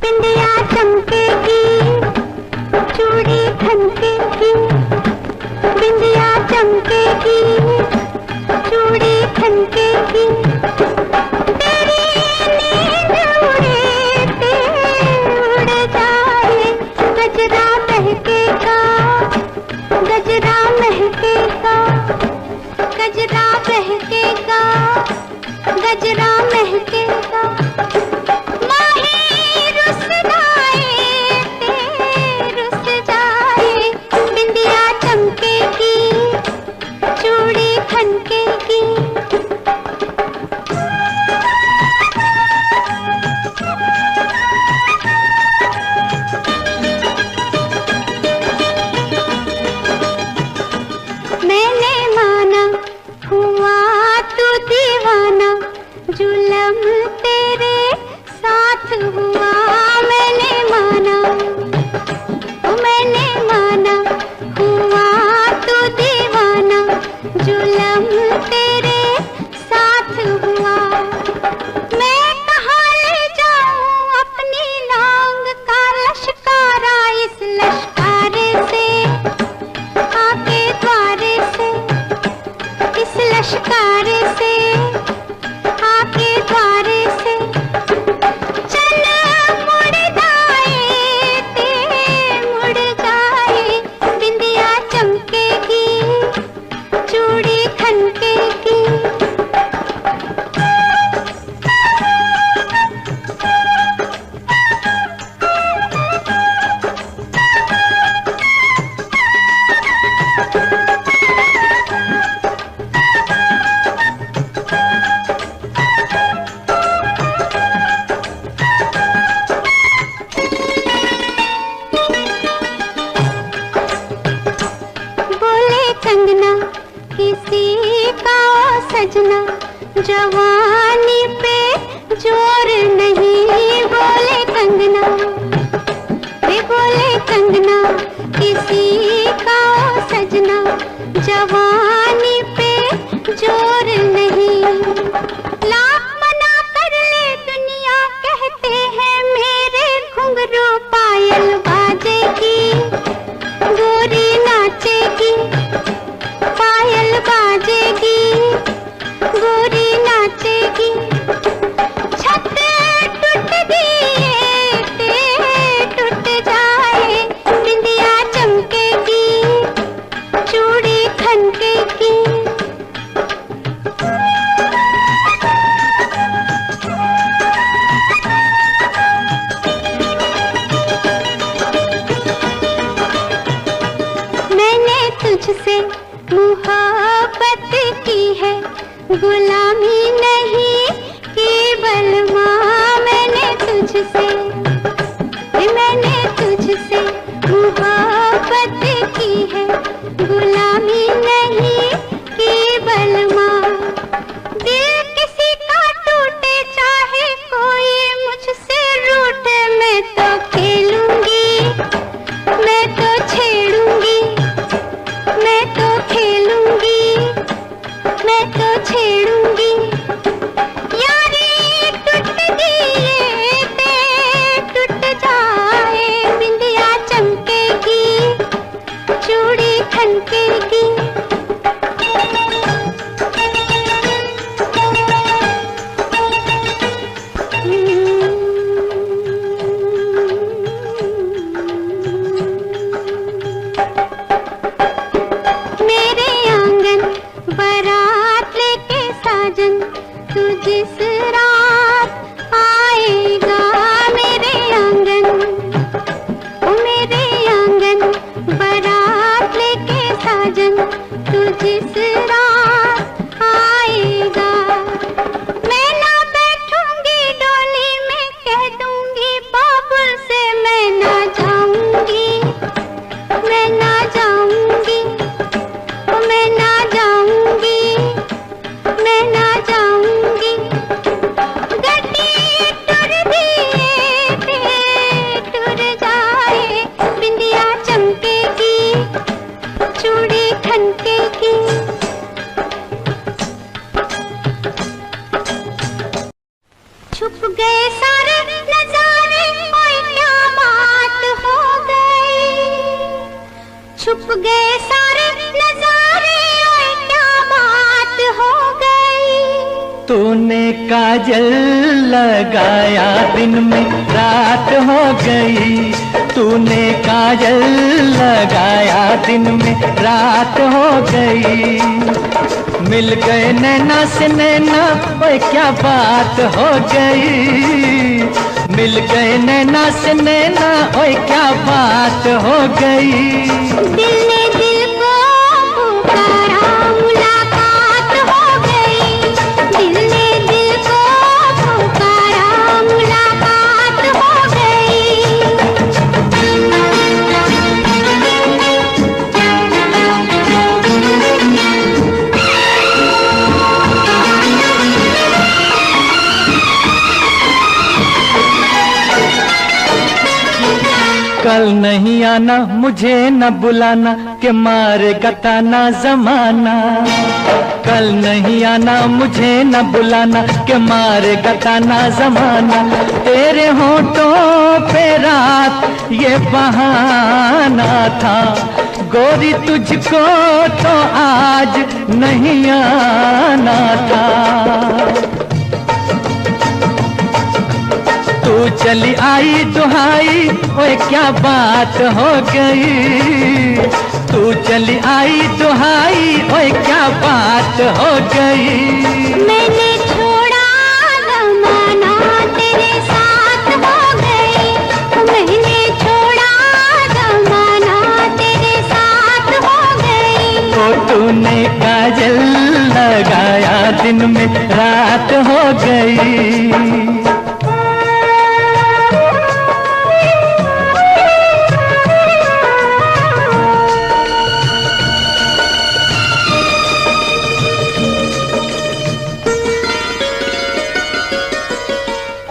बिंदिया चमकेगी, चूड़ी खनकेगी, बिंदिया चमकेगी, चूड़ी खनकेगी, तेरी नींद उड़े ते उड़ जाए, गजरा महकेगा, गजरा महकेगा, गजरा महकेगा, गजरा महकेगा, माही रुस जाए ते रुस जाए, बिंदिया चमकेगी, चूड़ी खनकेगी। मैंने माना हुआ तू दीवाना, जुलम तेरे साथ हुआ, मैंने माना, मैंने माना हुआ तू दीवाना, जुलम तेरे साथ हुआ। मैं कहाँ ले जाऊं अपनी नांग का लश्कारा, इस लश्कारे से आके द्वारे से, इस लश्कारे से आके द्वारे से, चल तूने काजल लगाया दिन में रात हो गई, तूने काजल लगाया दिन में रात हो गई। मिल गए नैना से नैना, ओए क्या बात हो गई। मिल गए नैना से नैना, ओए क्या बात हो गई। दिल ने दिल को पुकारा, मुलाकात हो गई। दिल ने दिल को पुकारा, मुलाकात हो गई। कल नहीं आना, मुझे न बुलाना, के मारे गताना जमाना। कल नहीं आना, मुझे न बुलाना, के मारे गताना जमाना। तेरे होठों पे रात ये बहाना था, गोरी तुझको तो आज नहीं आना था। तू चली आई दुहाई, ओए क्या बात हो गई। तू चली आई दुहाई, ओए क्या बात हो गई। मैंने छोड़ा जमाना, तेरे साथ हो गई। मैंने छोड़ा जमाना, तेरे साथ हो गई। तो तूने काजल लगाया दिन में रात हो गई।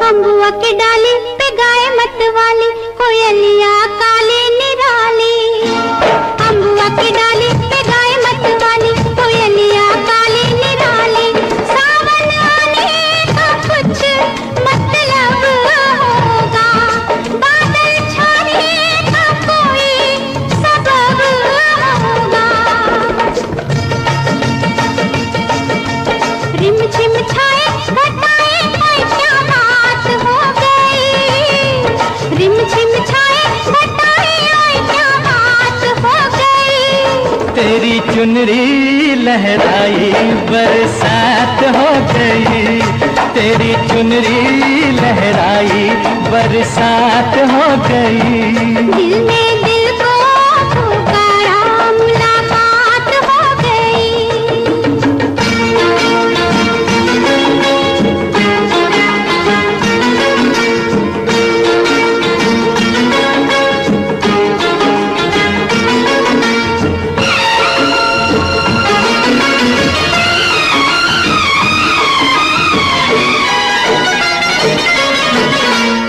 अम्बुआ के डाली पे गाए मत वाली, कोयलिया काले निराली। अम्बुआ की डाली पे गाए मत वाली, कोयलिया काले निराली। सावन आने का कुछ मतलब होगा, बादल छाने का कोई सबब होगा। रिम झिम छाए घटाए, क्या बात हो गई। रिम झिम छाए घटाए, क्या बात हो गई। तेरी चुनरी लहराई बरसात हो गई। तेरी चुनरी लहराई बरसात हो गई। दिल ने दिल को पुकारा, मुलाकात हो गई।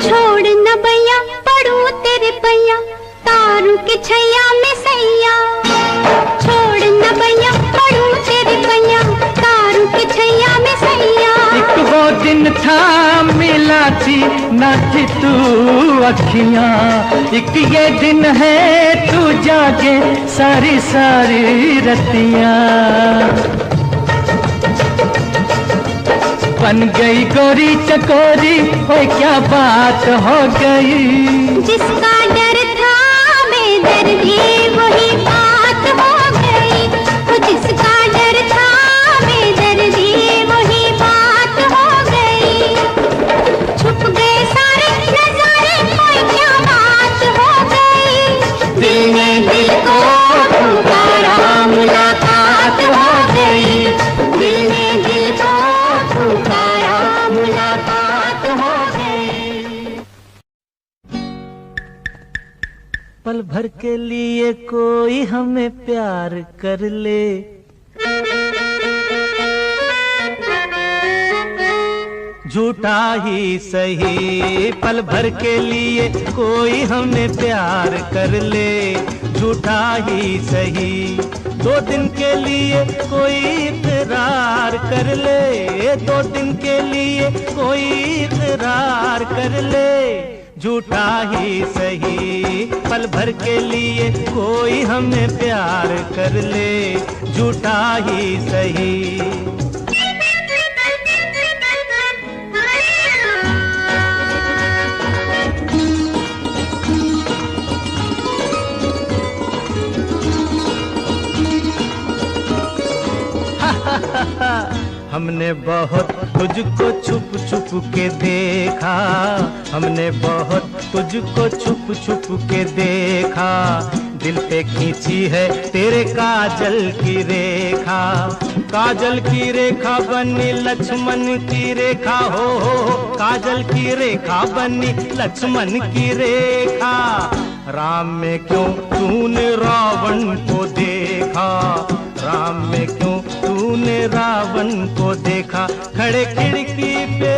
छोड़ न भैया पड़ू तेरे पैया, तारू के छैया में सैया। छोड़ न भैया पड़ू तेरे पैया, तारू के छैया में सैया। एक वो दिन था मिला थी न थी तू अखियां, एक ये दिन है तू जागे सारी सारी रतियां। बन गई गोरी चकोरी, ओए क्या बात हो गई। जिसका डर था बेदर्दी, वही बात हो गई। वो जिसका डर था बेदर्दी, वही बात हो गई। छुप गए सारे नजारे, कोई क्या बात हो गई। दिल ने दिल को पुकारा, मुलाकात हो गई। दिल ने दिल को पुकारा, मुलाकात हो गई। पल भर के लिए कोई हमें प्यार कर ले, झूठा ही सही। पल भर के लिए कोई हमें प्यार कर ले, झूठा ही सही। 2 दिन के लिए कोई इकरार कर ले, 2 दिन के लिए कोई इकरार कर ले, झूठा ही सही। पल भर के लिए कोई हमें प्यार कर ले, झूठा ही सही। हमने बहुत तुझको छुप छुप के देखा, हमने बहुत तुझको छुप छुप के देखा, दिल पे खींची है तेरे काजल की रेखा, काजल की रेखा बनी लक्ष्मण की रेखा, हो काजल की रेखा बनी लक्ष्मण की रेखा। राम में क्यों तूने रावण को देखा, राम में क्यों तूने रावण को देखा, खड़े खिड़की पे,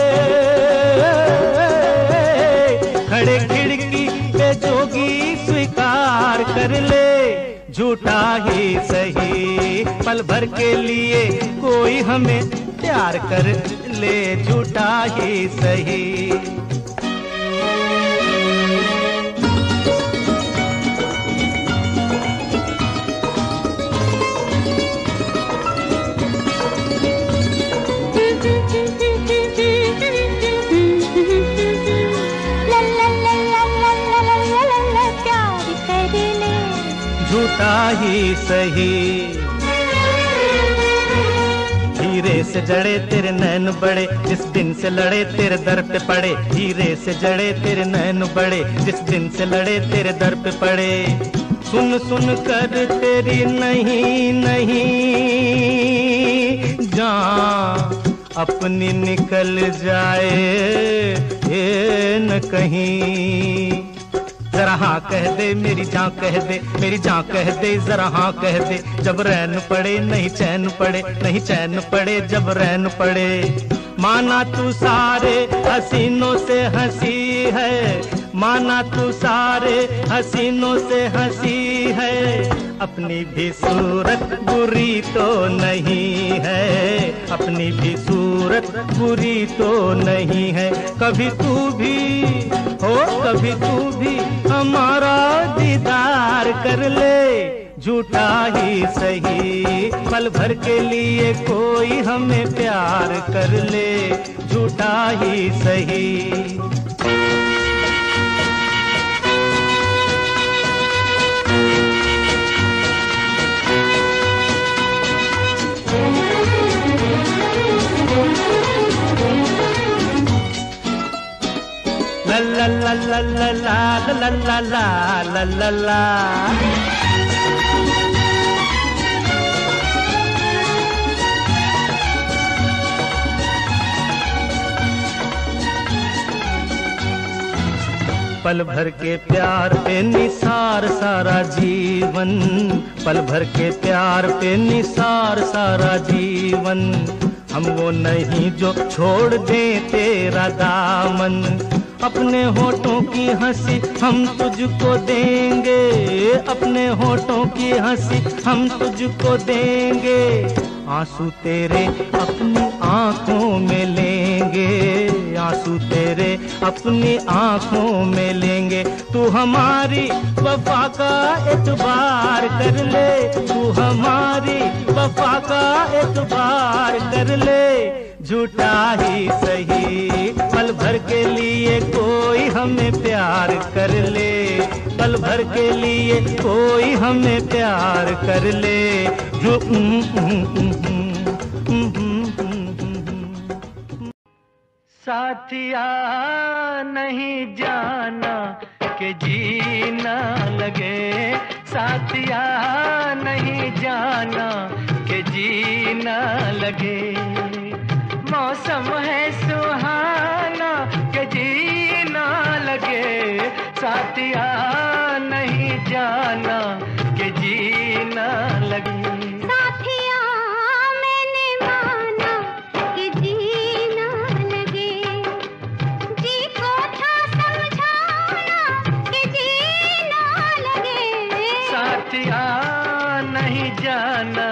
खड़े खिड़की पे जोगी स्वीकार कर ले, झूठा ही सही पल भर के लिए कोई हमें प्यार कर ले, झूठा ही सही। झूठा ही सही। हीरे से जड़े तेरे नैन बड़े, जिस दिन से लड़े तेरे दर पे पड़े, हीरे से जड़े तेरे नैन बड़े, जिस दिन से लड़े तेरे दर पे पड़े। सुन सुन कर तेरी नहीं नहीं जान अपनी निकल जाए ये न कहीं, जरा हाँ कह दे मेरी जान कह दे, मेरी जान कह दे जरा हाँ कह दे, जब रैन पड़े नहीं चैन पड़े, नहीं चैन पड़े जब रैन पड़े। माना तू सारे हसीनों से हंसी है, माना तू सारे हसीनों से हंसी है, अपनी भी सूरत बुरी तो नहीं है, अपनी भी सूरत बुरी तो नहीं है। कभी तू भी हो, कभी तू भी हमारा दीदार कर ले, झूठा ही सही पल भर के लिए कोई हमें प्यार कर ले, झूठा ही सही। ला ला ला ला ला ला ला ला ला ला। पल भर के प्यार पे निसार सारा जीवन, पल भर के प्यार पे निसार सारा जीवन, हम वो नहीं जो छोड़ दे तेरा दामन। अपने होठों की हंसी हम तुझको देंगे, अपने होठों की हंसी हम तुझको देंगे, आंसू तेरे अपनी आंखों में लेंगे, आंसू तेरे अपनी आंखों में लेंगे। तू हमारी वफा का एतबार कर ले, तू हमारी वफा का एतबार कर ले, झूठा ही सही पल भर के लिए कोई हमें प्यार कर ले, पल भर के लिए कोई हमें प्यार कर ले। साथिया नहीं जाना कि जीना लगे, साथिया नहीं जाना कि जीना लगे, मौसम है सुहाना कि जीना लगे, साथिया नहीं जाना कि जीना लगे। साथिया मैंने माना कि जीना लगे, जी को था समझाना कि जीना लगे, साथिया नहीं जाना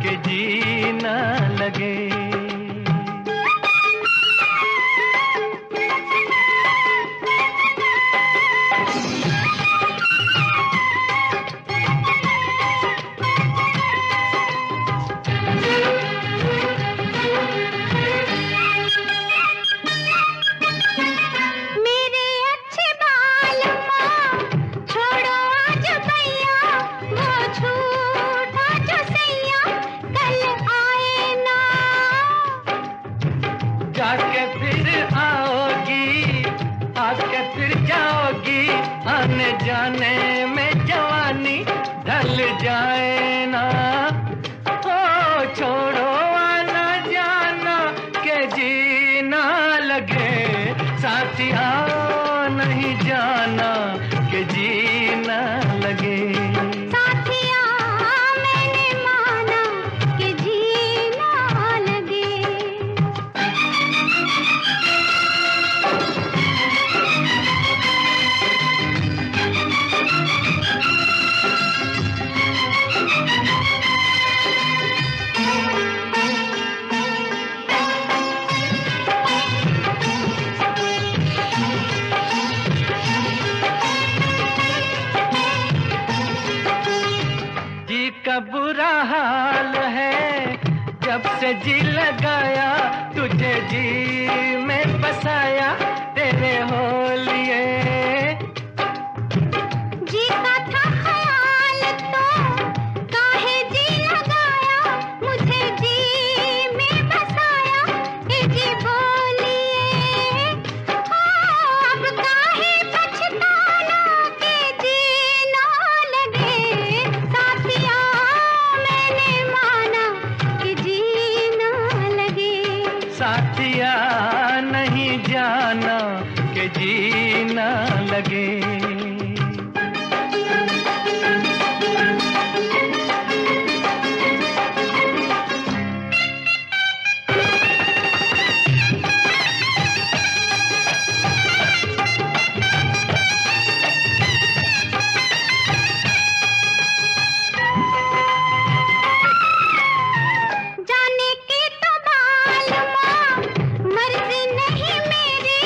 कि जीना लगे। फिर जाओगी आने जाने में जवानी ढल जाए ना। ओ छोड़ो आना जाना के जीना लगे, साथिया नहीं जाना के जीना लगे। साथिया मैंने माना कि जीना लगे। जी का बुरा हाल है जब से जी लगाया, तुझे जी में बसाया तेरे हो लिए। जी का था ख्याल तो काहे जी लगाया, मुझे जी में बसाया ए जी बोलिए। अब काहे पछताना के जी ना लगे, साथिया मैंने माना कि जी ना लगे। साथिया नहीं जाना के जीना लगे। जाने की तो मालूम मर्जी नहीं मेरी,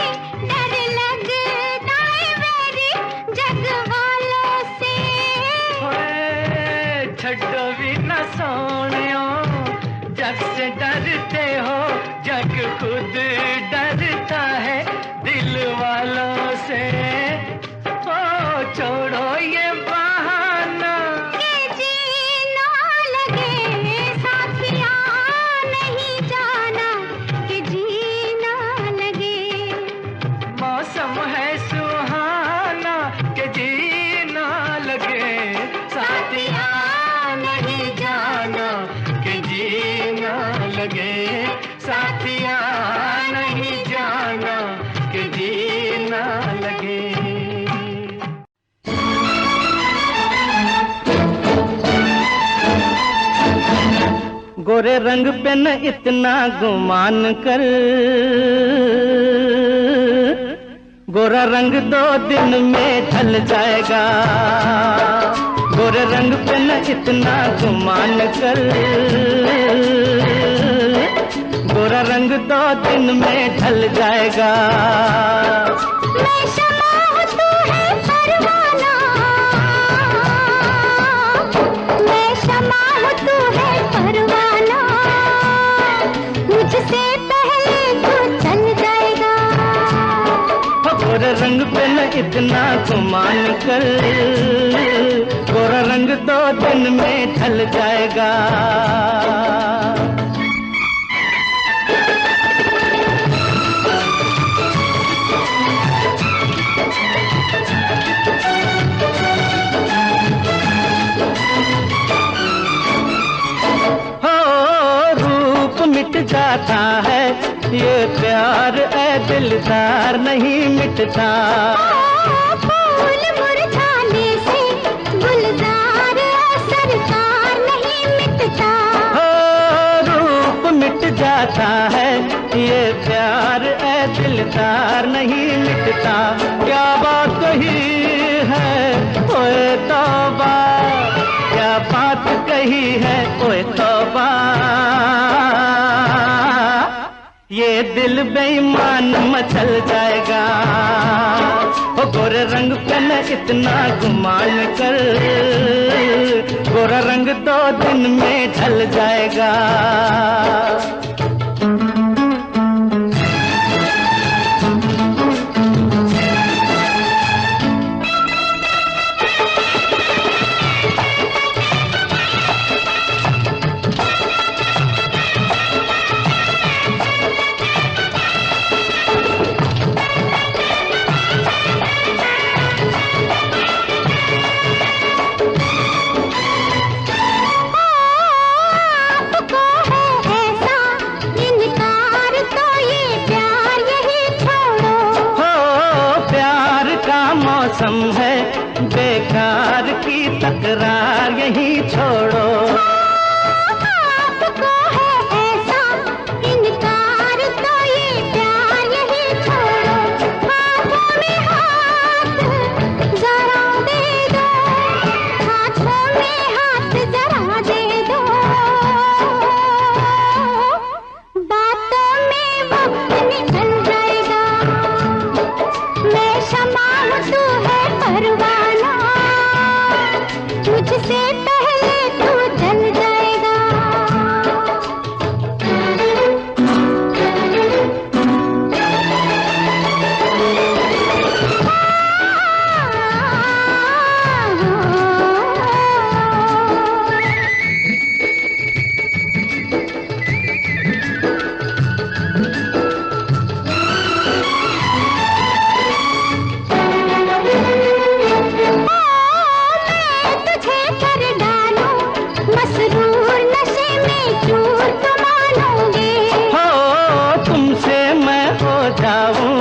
डर लगता है मेरी जग वालों से। ओए छड्डो भी न सोनियो, जग से डरते हो, जग खुद डरता है दिल वालों से। ओ छोड़ो ये बहाना के जीना लगे, साथिया नहीं जाना कि जीना लगे। मौसम है सुहाना के जीना लगे, साथिया नहीं जाना के जीना लगे। साथिया नहीं जाना के जीना लगे। गोरे रंग पे न इतना गुमान कर, गोरा रंग 2 दिन में ढल जाएगा। गोरे रंग पे न इतना गुमान कर, गोरा रंग 2 दिन में ढल जाएगा। मैं शमा हूँ तू है परवाना, मैं शमा हूँ तू है परवाना, मुझसे पहले तू चल जाएगा। गोरा रंग पे न इतना गुमान कर, गोरा रंग 2 दिन में ढल जाएगा। मिट जाता है ये प्यार, ऐ दिलदार नहीं मिटता। फूल मुरझाने से गुलजार सरकार नहीं मिटता। रूप मिट जाता है ये प्यार, ऐ दिलदार नहीं मिटता। क्या बात कही है ओए तौबा, क्या बात कही है ओए तौबा। ये दिल बेईमान मचल जाएगा। ओ गोरे रंग पे न इतना गुमान कर, गोरा रंग 2 दिन में ढल जाएगा। मौसम है, बेकार की तकरार यही छोड़ो। आपको है ऐसा इनकार तो ये प्यार यही छोड़ो। हाथों में हाथ जरा दे दो, हाथों में हाथ जरा दे दो। बातों में वक्त निकल जाएगा, मैं शमा हूँ तू है परवाना, मुझसे पहले तू जल जाएगा। तुझे कर डालूं मसरूर नशे में चूर तो मानोगे। हो तुमसे मैं हो जाऊं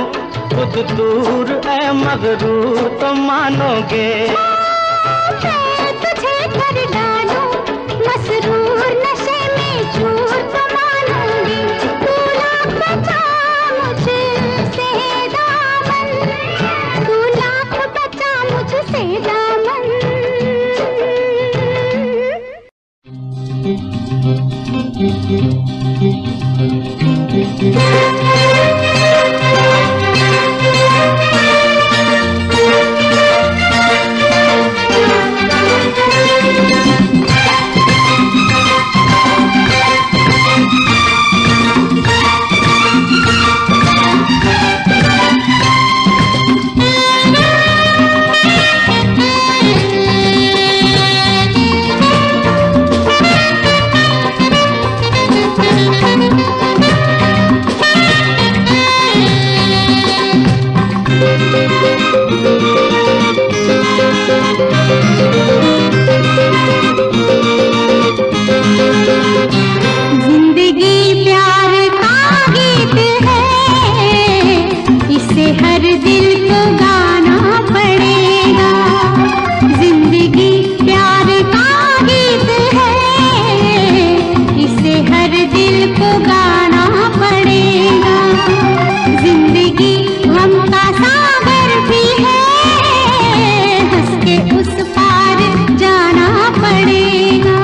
खुद दूर ऐ मगरूर तो मानोगे। मैं तुझे कर डालूं मसरूर नशे में चूर तो मानोगे। तू लाख बचा मुझसे दामन, तू लाख बचा मुझसे दामन। जिंदगी प्यार का गीत है, इसे हर दिल को गाना पड़ेगा। जिंदगी प्यार का गीत है, इसे हर दिल को गाना पड़ेगा। जिंदगी गम का सागर भी है, हंस के उस पार जाना पड़ेगा।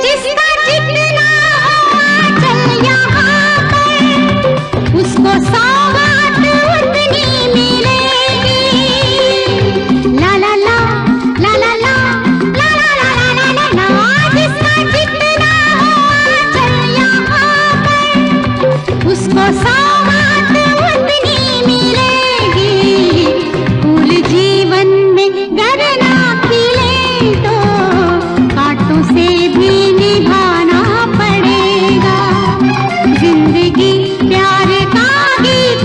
जिसका जितना चल यहाँ पर, उसको सौगात उतनी मिलेगी। ला ला ला ला ला ला ला ला ला ला ला ला। जिसका जितना चल यहाँ पर, उसको सौगात उतनी मिलेगी। फूल जीवन में गर ना खिले तो कांटों से भी निभाना पड़ेगा। जिंदगी प्यार का गीत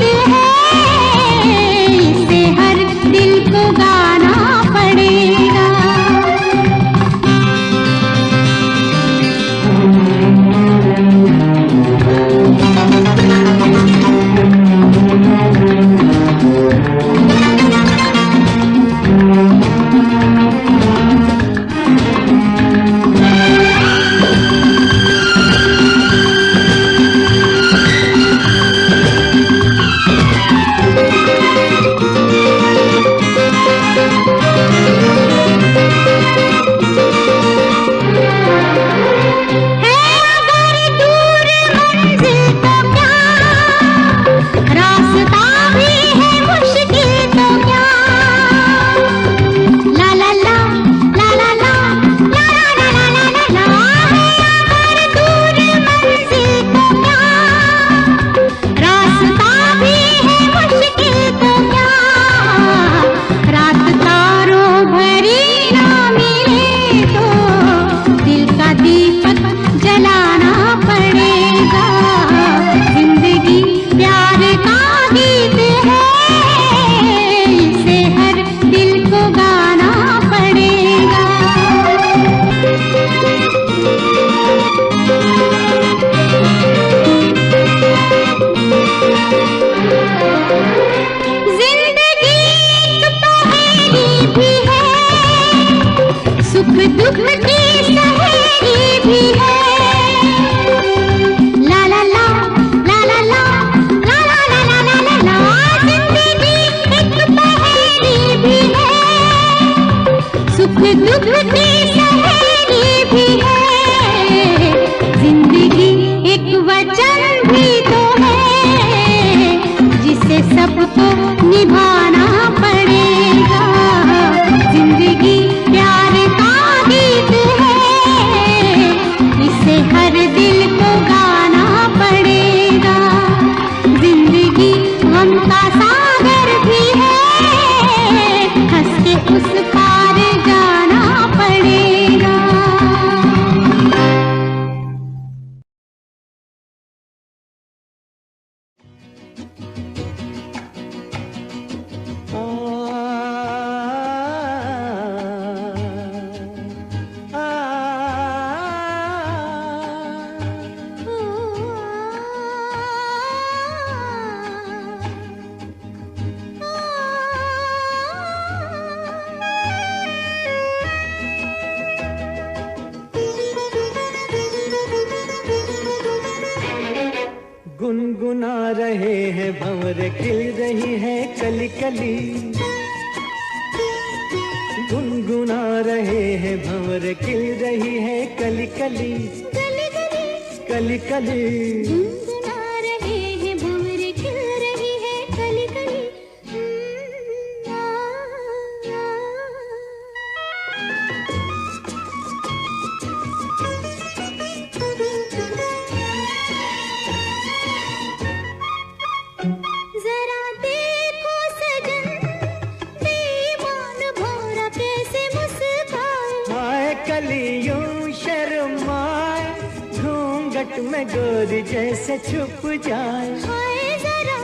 सबको निभाना पड़ेगा। जिंदगी प्यार का गीत है, इसे हर दिल को गाना पड़ेगा। जिंदगी गम का सागर भी है, हंस के उस पार जाना पड़ेगा। गुनगुना रहे हैं भंवरे, खिल रही है कली कली। गुनगुना रहे हैं भंवरे, खिल रही है कली कली। गली गली कली कली गुनगुना रहे हैं भंवरे, खिल रही है कली कली। जरा देखो सजन, बेईमान भौरा कैसे मुस्काए। हाय कलियों शर्माए, घूंघट में गोरी जैसे छुप जाए। हाय जरा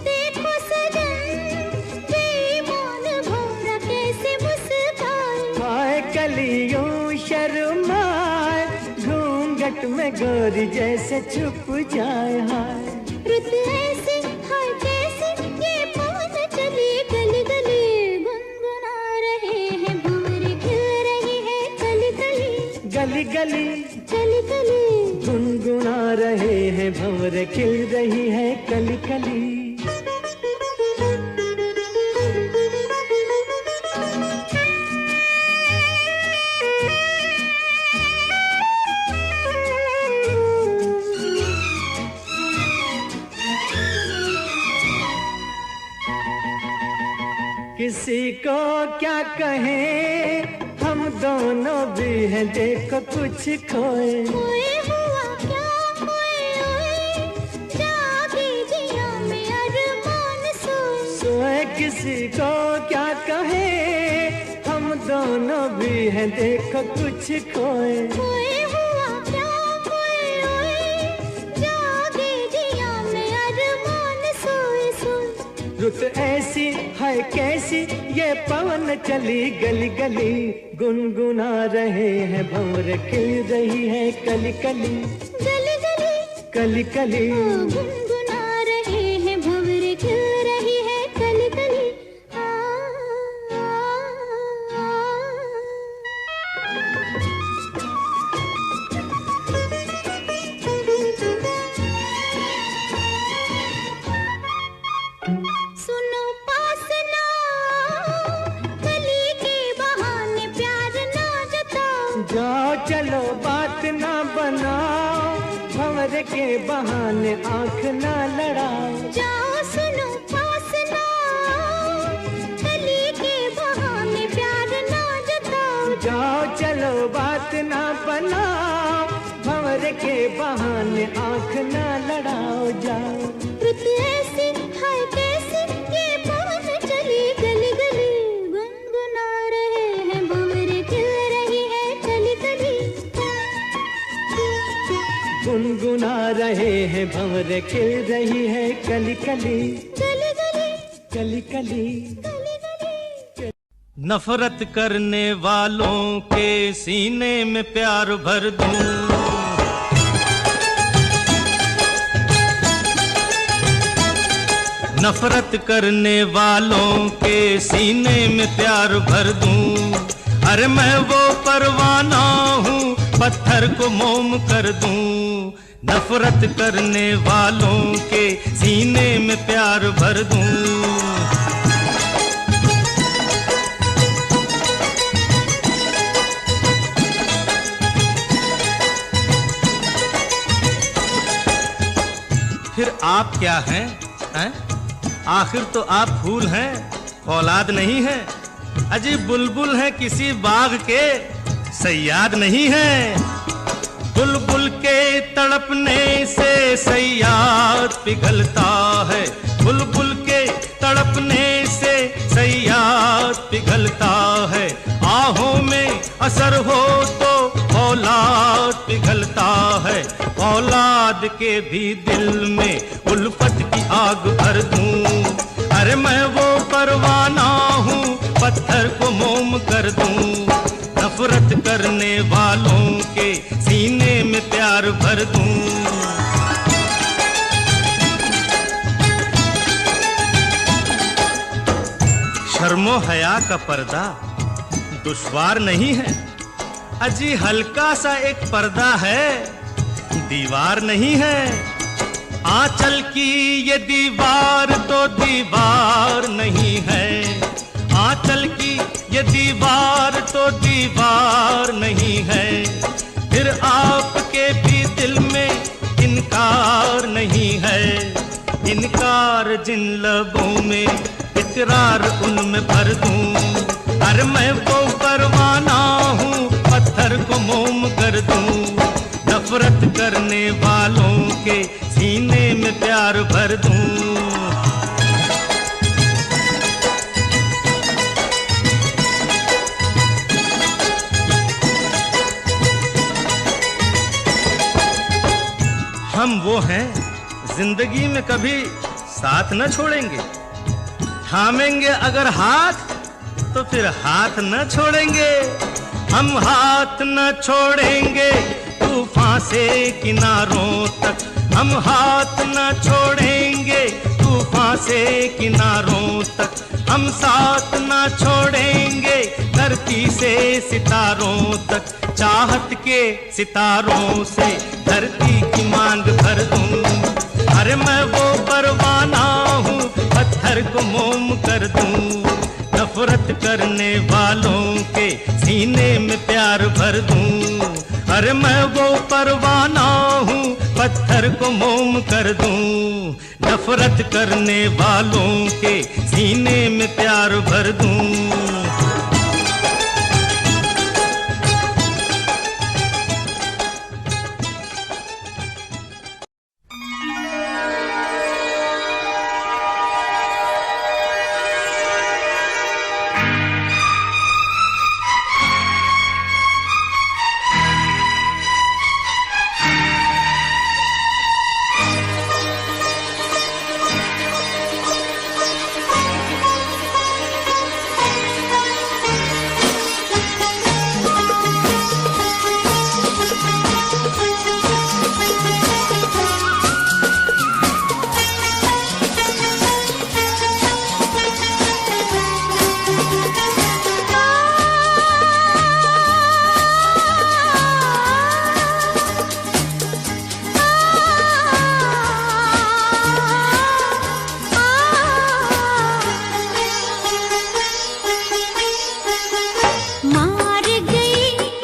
देखो सजन, बेईमान भौरा कैसे मुस्काए। हाय कलियों शर्माए, घूंघट में गोरी जैसे छुप जाए। हाय रुत ऐसी हाय कैसी, ये पवन चली गली गली। गुनगुना रहे हैं भंवरे, खिल रही है कली कली। गली गली कली कली गुनगुना रहे हैं भंवरे, खिल रही है कली कली। किसी को क्या कहें, हम दोनों भी हैं देखो कुछ खोए। खोए हुआ क्या खोए ओए, जागी जिया में अरमान सोए। सोए किसी को क्या कहें, हम दोनों भी हैं देखो कुछ खोए। खोए हुआ क्या खोए ओए, जागी जिया में अरमान सोए सोए। रुत ऐसी है कैसी, ये पवन चली गली गली। गुनगुना रहे हैं भंवरे, खिल रही है कली कली। गली गली कली कली गुनगुना रहे हैं भंवरे, खिल रही है कली कली। सुनो पास ना, कली के बहाने प्यार ना जताओ। जाओ चलो बात ना बनाओ, भंवरे के बहाने आंख ना लड़ाओ। जाओ सुनो पास ना, कली के बहाने प्यार ना जताओ। जाओ चलो बात ना बनाओ, भंवरे के बहाने आंख ना लड़ाओ। जाओ रुत ऐसी हाय कैसी, ये पवन चली गली गली। गुनगुना रहे हैं भंवरे, खिल रही है कली कली। गुनगुना रहे हैं भंवरे, खिल रही है कली कली। गली गली कली कली गली गली। नफरत करने वालों के सीने में प्यार भर दूं। नफरत करने वालों के सीने में प्यार भर दूं। अरे मैं वो परवाना हूँ, पत्थर को मोम कर दूं। नफरत करने वालों के सीने में प्यार भर दूं। फिर आप क्या हैं? आखिर तो आप फूल हैं, औलाद नहीं है। अजीब बुलबुल हैं किसी बाग के, सैयाद नहीं है। बुलबुल के तड़पने से सैयाद पिघलता है, बुलबुल के तड़पने से सैयाद पिघलता है। आहों में असर हो तो औलाद पिघलता है। औलाद के भी दिल में उल्फत की आग भर दूं। अरे मैं वो परवाना हूँ, पत्थर को मोम कर दूं। नफरत करने वालों के सीने में प्यार भर दूं। शर्मो हया का पर्दा दुश्वार नहीं है, अजी हल्का सा एक पर्दा है, दीवार नहीं है। आंचल की ये दीवार तो दीवार नहीं है, आंचल की ये दीवार तो दीवार नहीं है। फिर आपके भी दिल में इनकार नहीं है, इनकार जिन लबों में इकरार उनमें भर दूं। अरे मैं वो परवाना हूँ, पत्थर को मोम कर दूं। नफरत करने वालों के सीने में प्यार भर दूं। हम वो हैं जिंदगी में कभी साथ न छोड़ेंगे, थामेंगे अगर हाथ तो फिर हाथ न छोड़ेंगे। हम हाथ न छोड़ेंगे तूफान से किनारों तक, हम हाथ न छोड़ेंगे तूफान से किनारों तक। हम साथ न छोड़ेंगे धरती से सितारों तक। चाहत के सितारों से धरती की मांग भर दूं। अरे मैं वो परवाना हूँ, पत्थर को मोम कर दूं। नफरत करने वालों के सीने में प्यार भर दूं। अरे मैं वो परवाना हूँ, पत्थर को मोम कर दूं। नफरत करने वालों के सीने में प्यार भर दूं।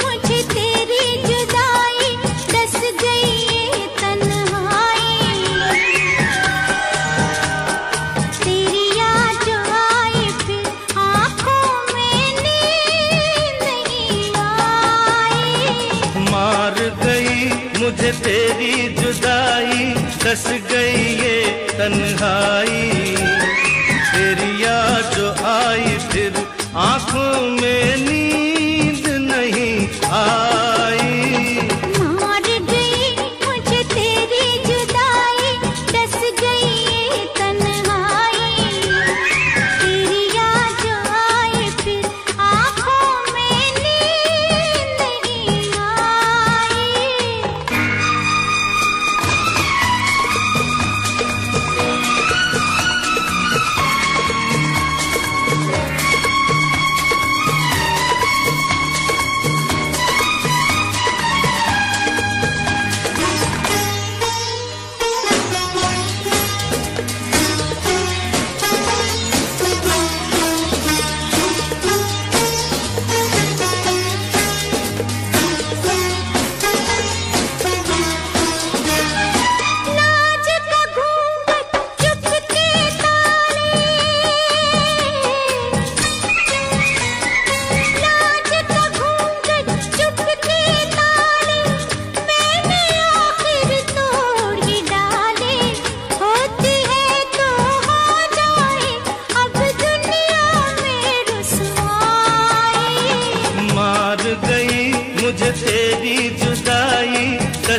मुझे तेरी जुदाई, दस गई ये तन्हाई। तेरी याद जो आई फिर आंखों में नींद नहीं आई। मार गई मुझे तेरी जुदाई, दस गई ये तन्हाई। तेरी याद जो आई फिर आंखों में नींद नहीं आई।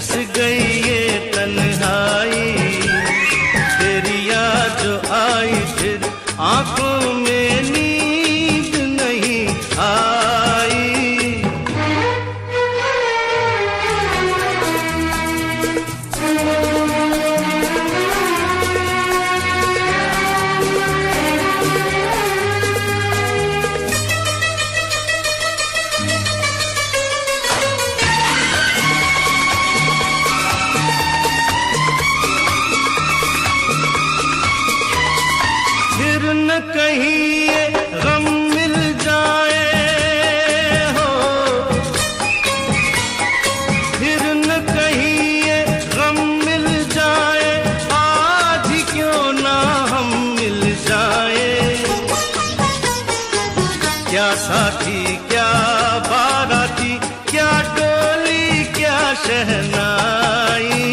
डस गई ये तन्हाई, तेरी याद जो आई फिर आंखों में नींद नहीं आई। फिर न कहीं ये गम मिल जाए हो, फिर न कहीं ये गम मिल जाए, आज ही क्यों ना हम मिल जाए। क्या साथी क्या बाराती, क्या डोली क्या शहनाई,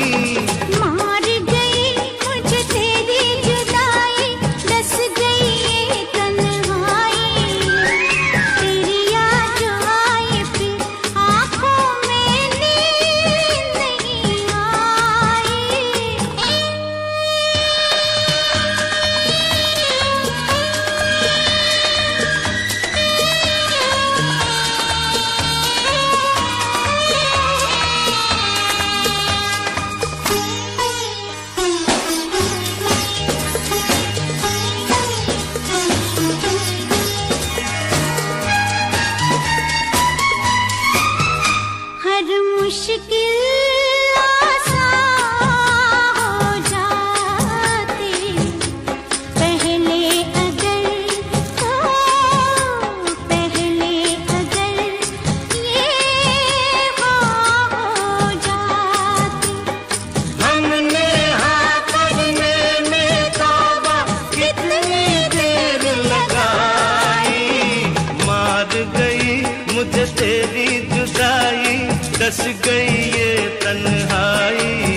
मुझे तेरी जुदाई, डस गई ये तन्हाई,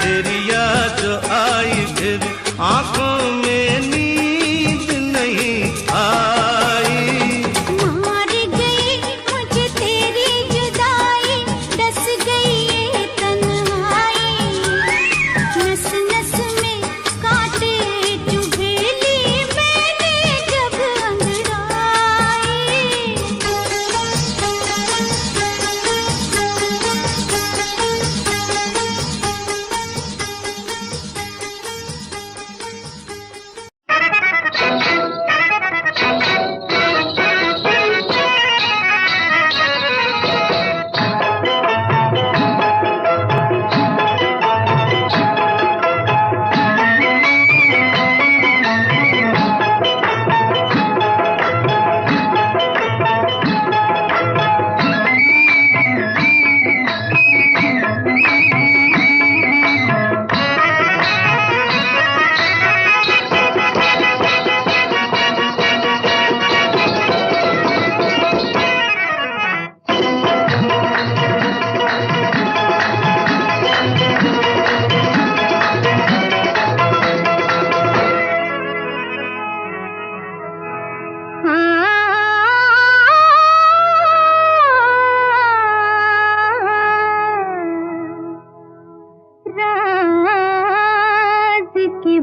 तेरी याद जो आई फिर आंखों में नींद नहीं आई। मार गई मुझे तेरी जुदाई, डस गई ये तन्हाई, नस नस में कांटे चुभे ली मैंने जब अंगड़ाई।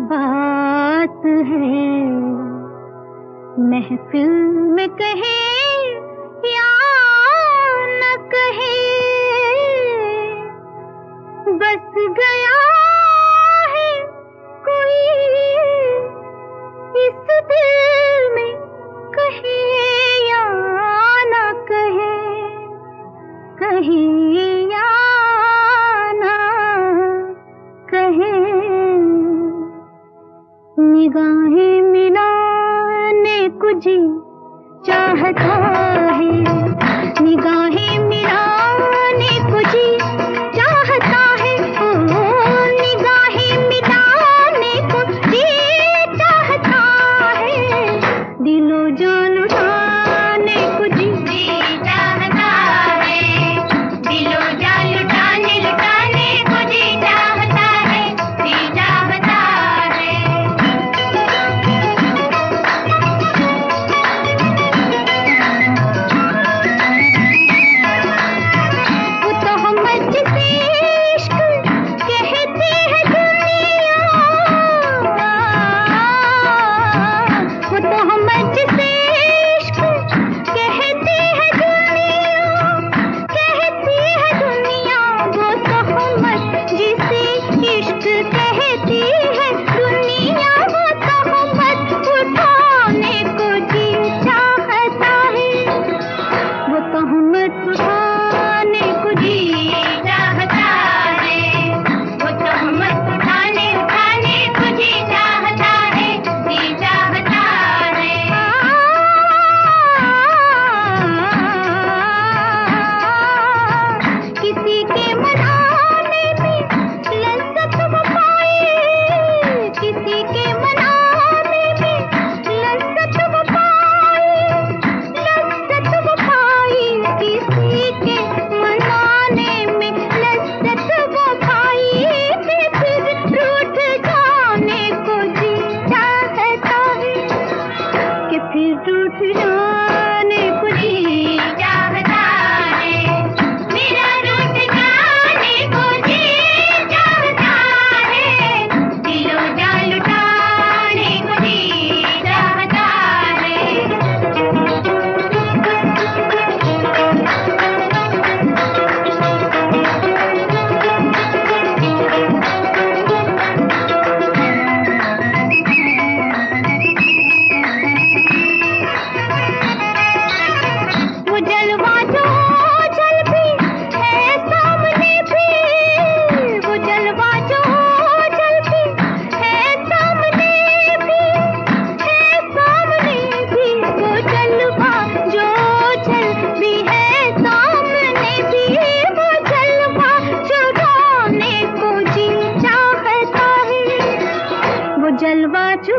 बात है महफिल में कहे या न कहे, बस गया है कोई इस दिल में, कहे या न कहे, कहे या न कहे। निगाहें मिलाने को जी चाहता है, निगाहें मिलाने को जी चाहता है, ओ निगाहें मिलाने को जी चाहता है, दिलो जान लुटाने को जी चाहता है, दिलो जान लुटाने लुटाने को जी चाहता है, जी चाहता है।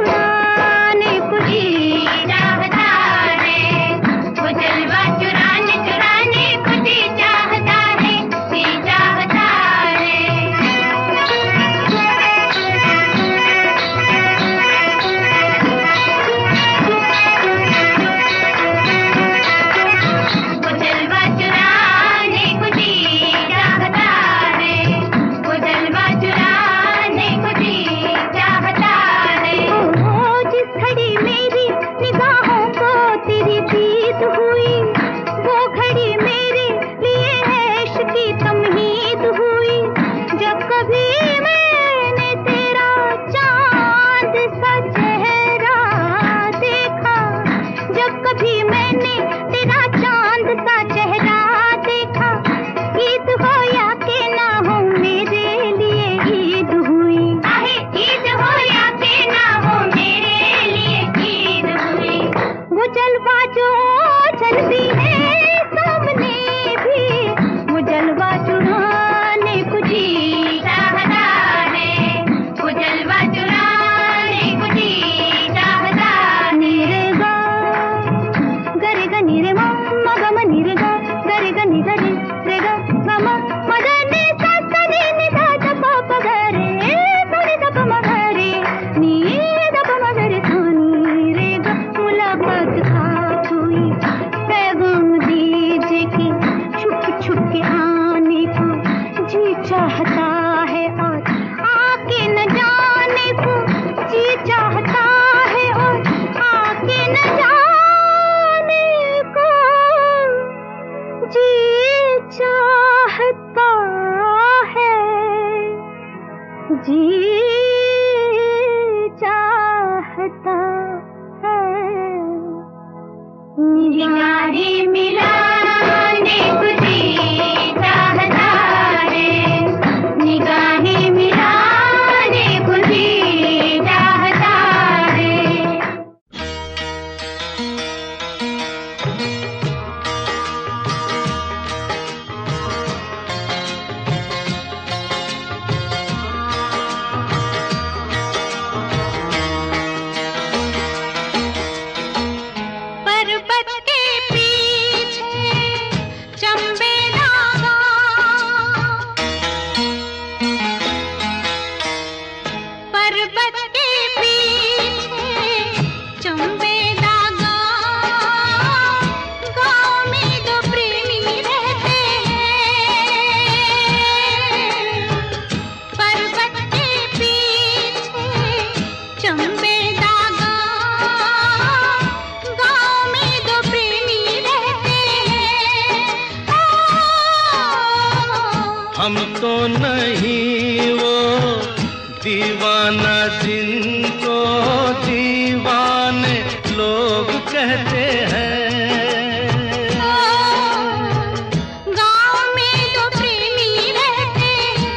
चुराने को जी चाहता है, वो जलवा चुराने चुराने को जी चाहता है, जी चाहता है। वो जलवा चुराने को जी चाहता है, वो जलवा चुराने को जी चाहता है। ओ जिस घड़ी मेरी निगाहों को तेरी दीद हुई, वो घड़ी मेरे लिए ऐश की तमहीद हुई। जब कभी मैंने तेरा चांद सा चेहरा देखा, जब कभी मैंने तेरा चांद सा चेहरा देखा, ईद हो या के ना हो मेरे लिए ईद हुई। ईद हो या के ना हो मेरे लिए ईद हुई। वो जलवा जो चलती है सामने भी, वो जलवा चुराने को जी चाहता है, वो जलवा चुराने को जी चाहता। नीरे गा गरे ग नीरे म ग म नीरे गा गरे ग नी गरे रे ग ग म म ग नी सा सा नी नी धा ध प प ग रे सा नी ध प म ग रे नी ध प म ग रे सा नी रे ग। मुलाकात खाक हुई, पैगाम दीजिए कि छुप छुप के आने को जी चाहता है, और आके न जाने को जी चाहता है, और आके न जाने को जी चाहता है, जी चाहता है। निगाहें मिलाने को जी चाहता है, निगाहें मिलाने को जी चाहता है। पर्वत के पीछे चंबे दागा, पर्वत के पीछे चंबे दागा, गाँव में दो प्रेमी रहते हैं। पर्वत के पीछे चंबे दागा, गाँव में दो प्रेमी रहते हैं। हम तो नहीं वो दीवाना जिनको दीवाने लोग कहते हैं। गाँव में दो प्रेमी रहते हैं।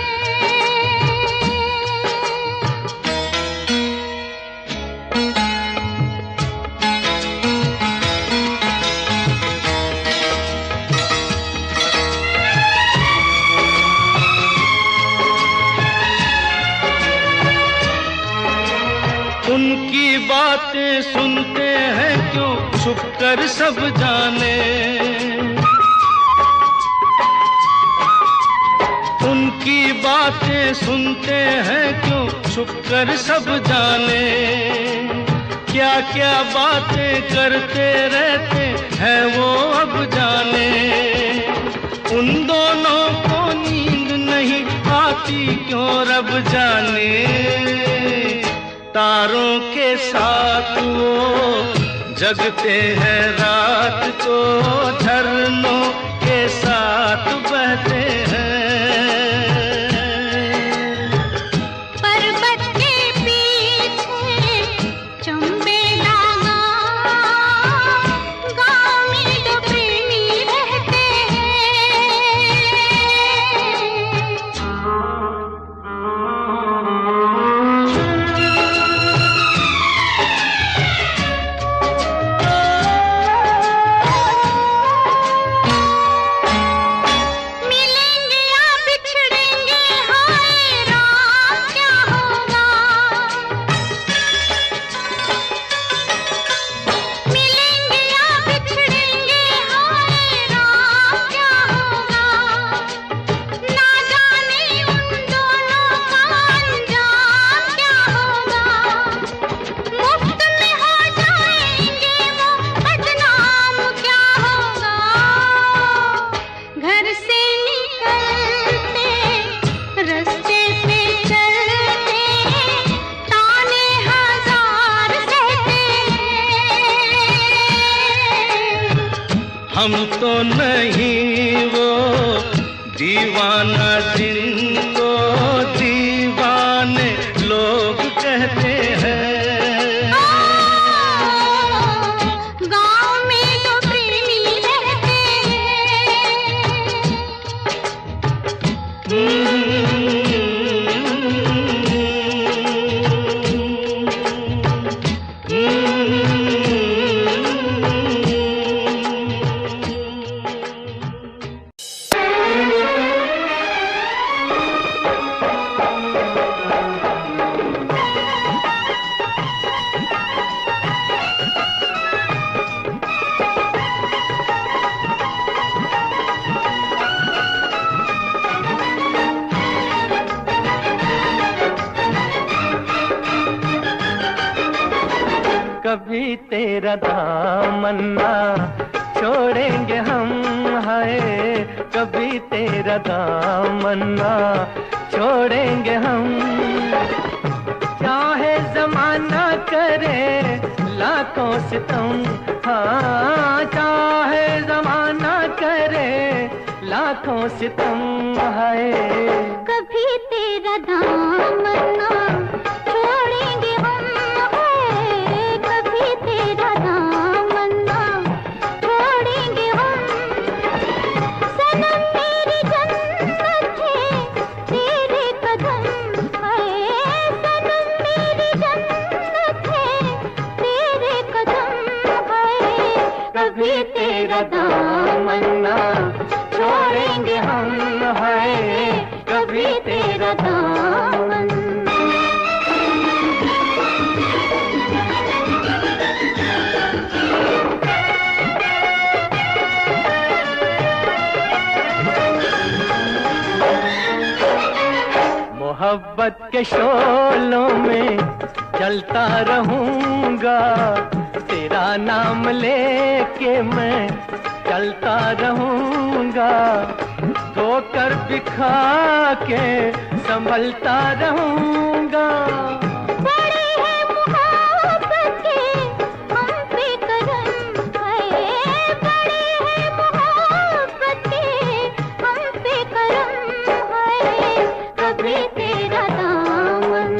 उनकी बातें सुनते हैं क्यों छुप कर सब जाने, उनकी बातें सुनते हैं क्यों छुप कर सब जाने। क्या क्या बातें करते रहते हैं वो अब जाने। उन दोनों को नींद नहीं आती क्यों रब जाने। तारों के साथ वो जगते हैं रात को, झरनों के साथ बहते हैं। पर्वत के पीछे चंबे दागा, गाँव में दो प्रेमी रहते हैं। हम तो नहीं वो दीवाना जिनको दीवाने लोग कहते हैं। गाँव में तो प्रेमी रहते कभी तेरा दामन ना छोड़ेंगे हम, हाय कभी तेरा दामन ना छोड़ेंगे हम। चाहे जमाना करे लाखों सितम, हाँ चाहे जमाना करे लाखों सितम, हाय कभी तेरा दामन ना छोड़ेंगे हम, कभी तेरा दामन ना छोड़ेंगे हम। सनम मेरी जन्नत है तेरे कदम, है सनम मेरी जन्नत है तेरे कदम, है कभी तेरा दामन ना छोड़ेंगे हम, है कभी तेरा दामन। मोहब्बत के शोलों में चलता रहूंगा, तेरा नाम लेके मैं चलता रहूंगा। धोकर बिखा के संभलता रहूंगा। बड़े हैं मोहब्बत के हम पे करम, है बड़े हैं मोहब्बत के हम पे करम, है कभी तेरा दामन।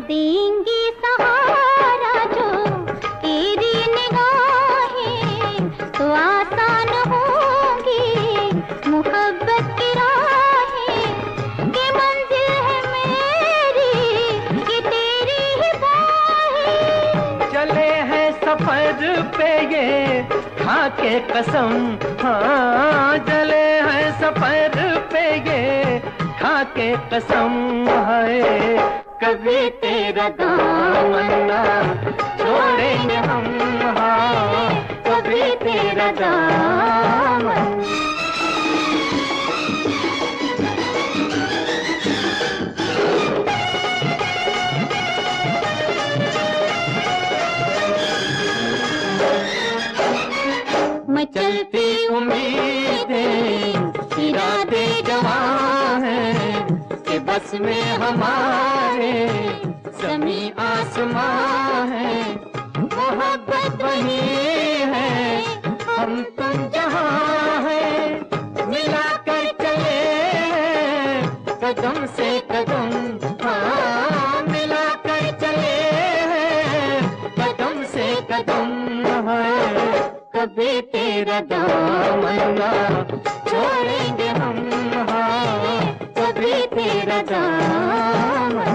देंगी सहारा जो तेरी निगाहें, तो आसान होगी मोहब्बत की राहें। कि मंजिल है मेरी कि तेरी ही बाहें। चले हैं सफर पे ये खा के कसम, हाँ चले हैं सफर पे ये खा के कसम, है कभी तेरा दामन ना छोड़ेंगे हम, हाँ कभी तेरा दामन। मचलती उम्मीदें इरादे जवां हैं कि बस में हमारे ज़मीं आसमां है। मोहब्बत बनी है हम तुम जहां है, मिला कर चले कदम से कदम, हाँ मिला कर चले कदम से कदम, है कभी तेरा दामन ना छोड़ेंगे हम, हाँ कभी तेरा दामन।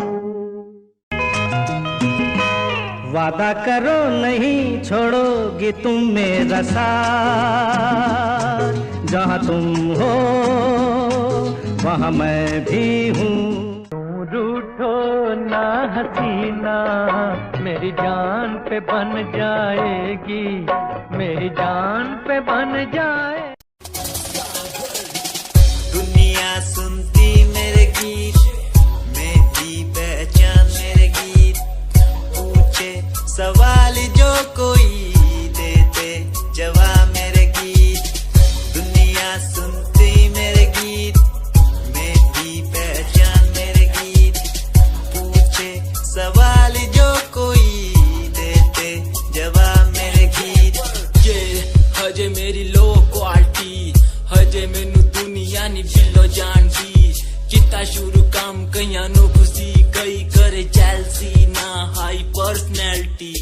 वादा करो नहीं छोड़ोगी तुम मेरा साथ, जहाँ तुम हो वहाँ मैं भी हूँ। रूठो ना हसीना मेरी जान पे बन जाएगी, मेरी जान पे बन जाए। दुनिया सुनती मेरे गीत, मेरी पहचान मेरे गीत, पूछे सवाल जो कोई का शुरू काम कईया नो खुशी कई करे चैल्सी ना हाई पर्सनैलिटी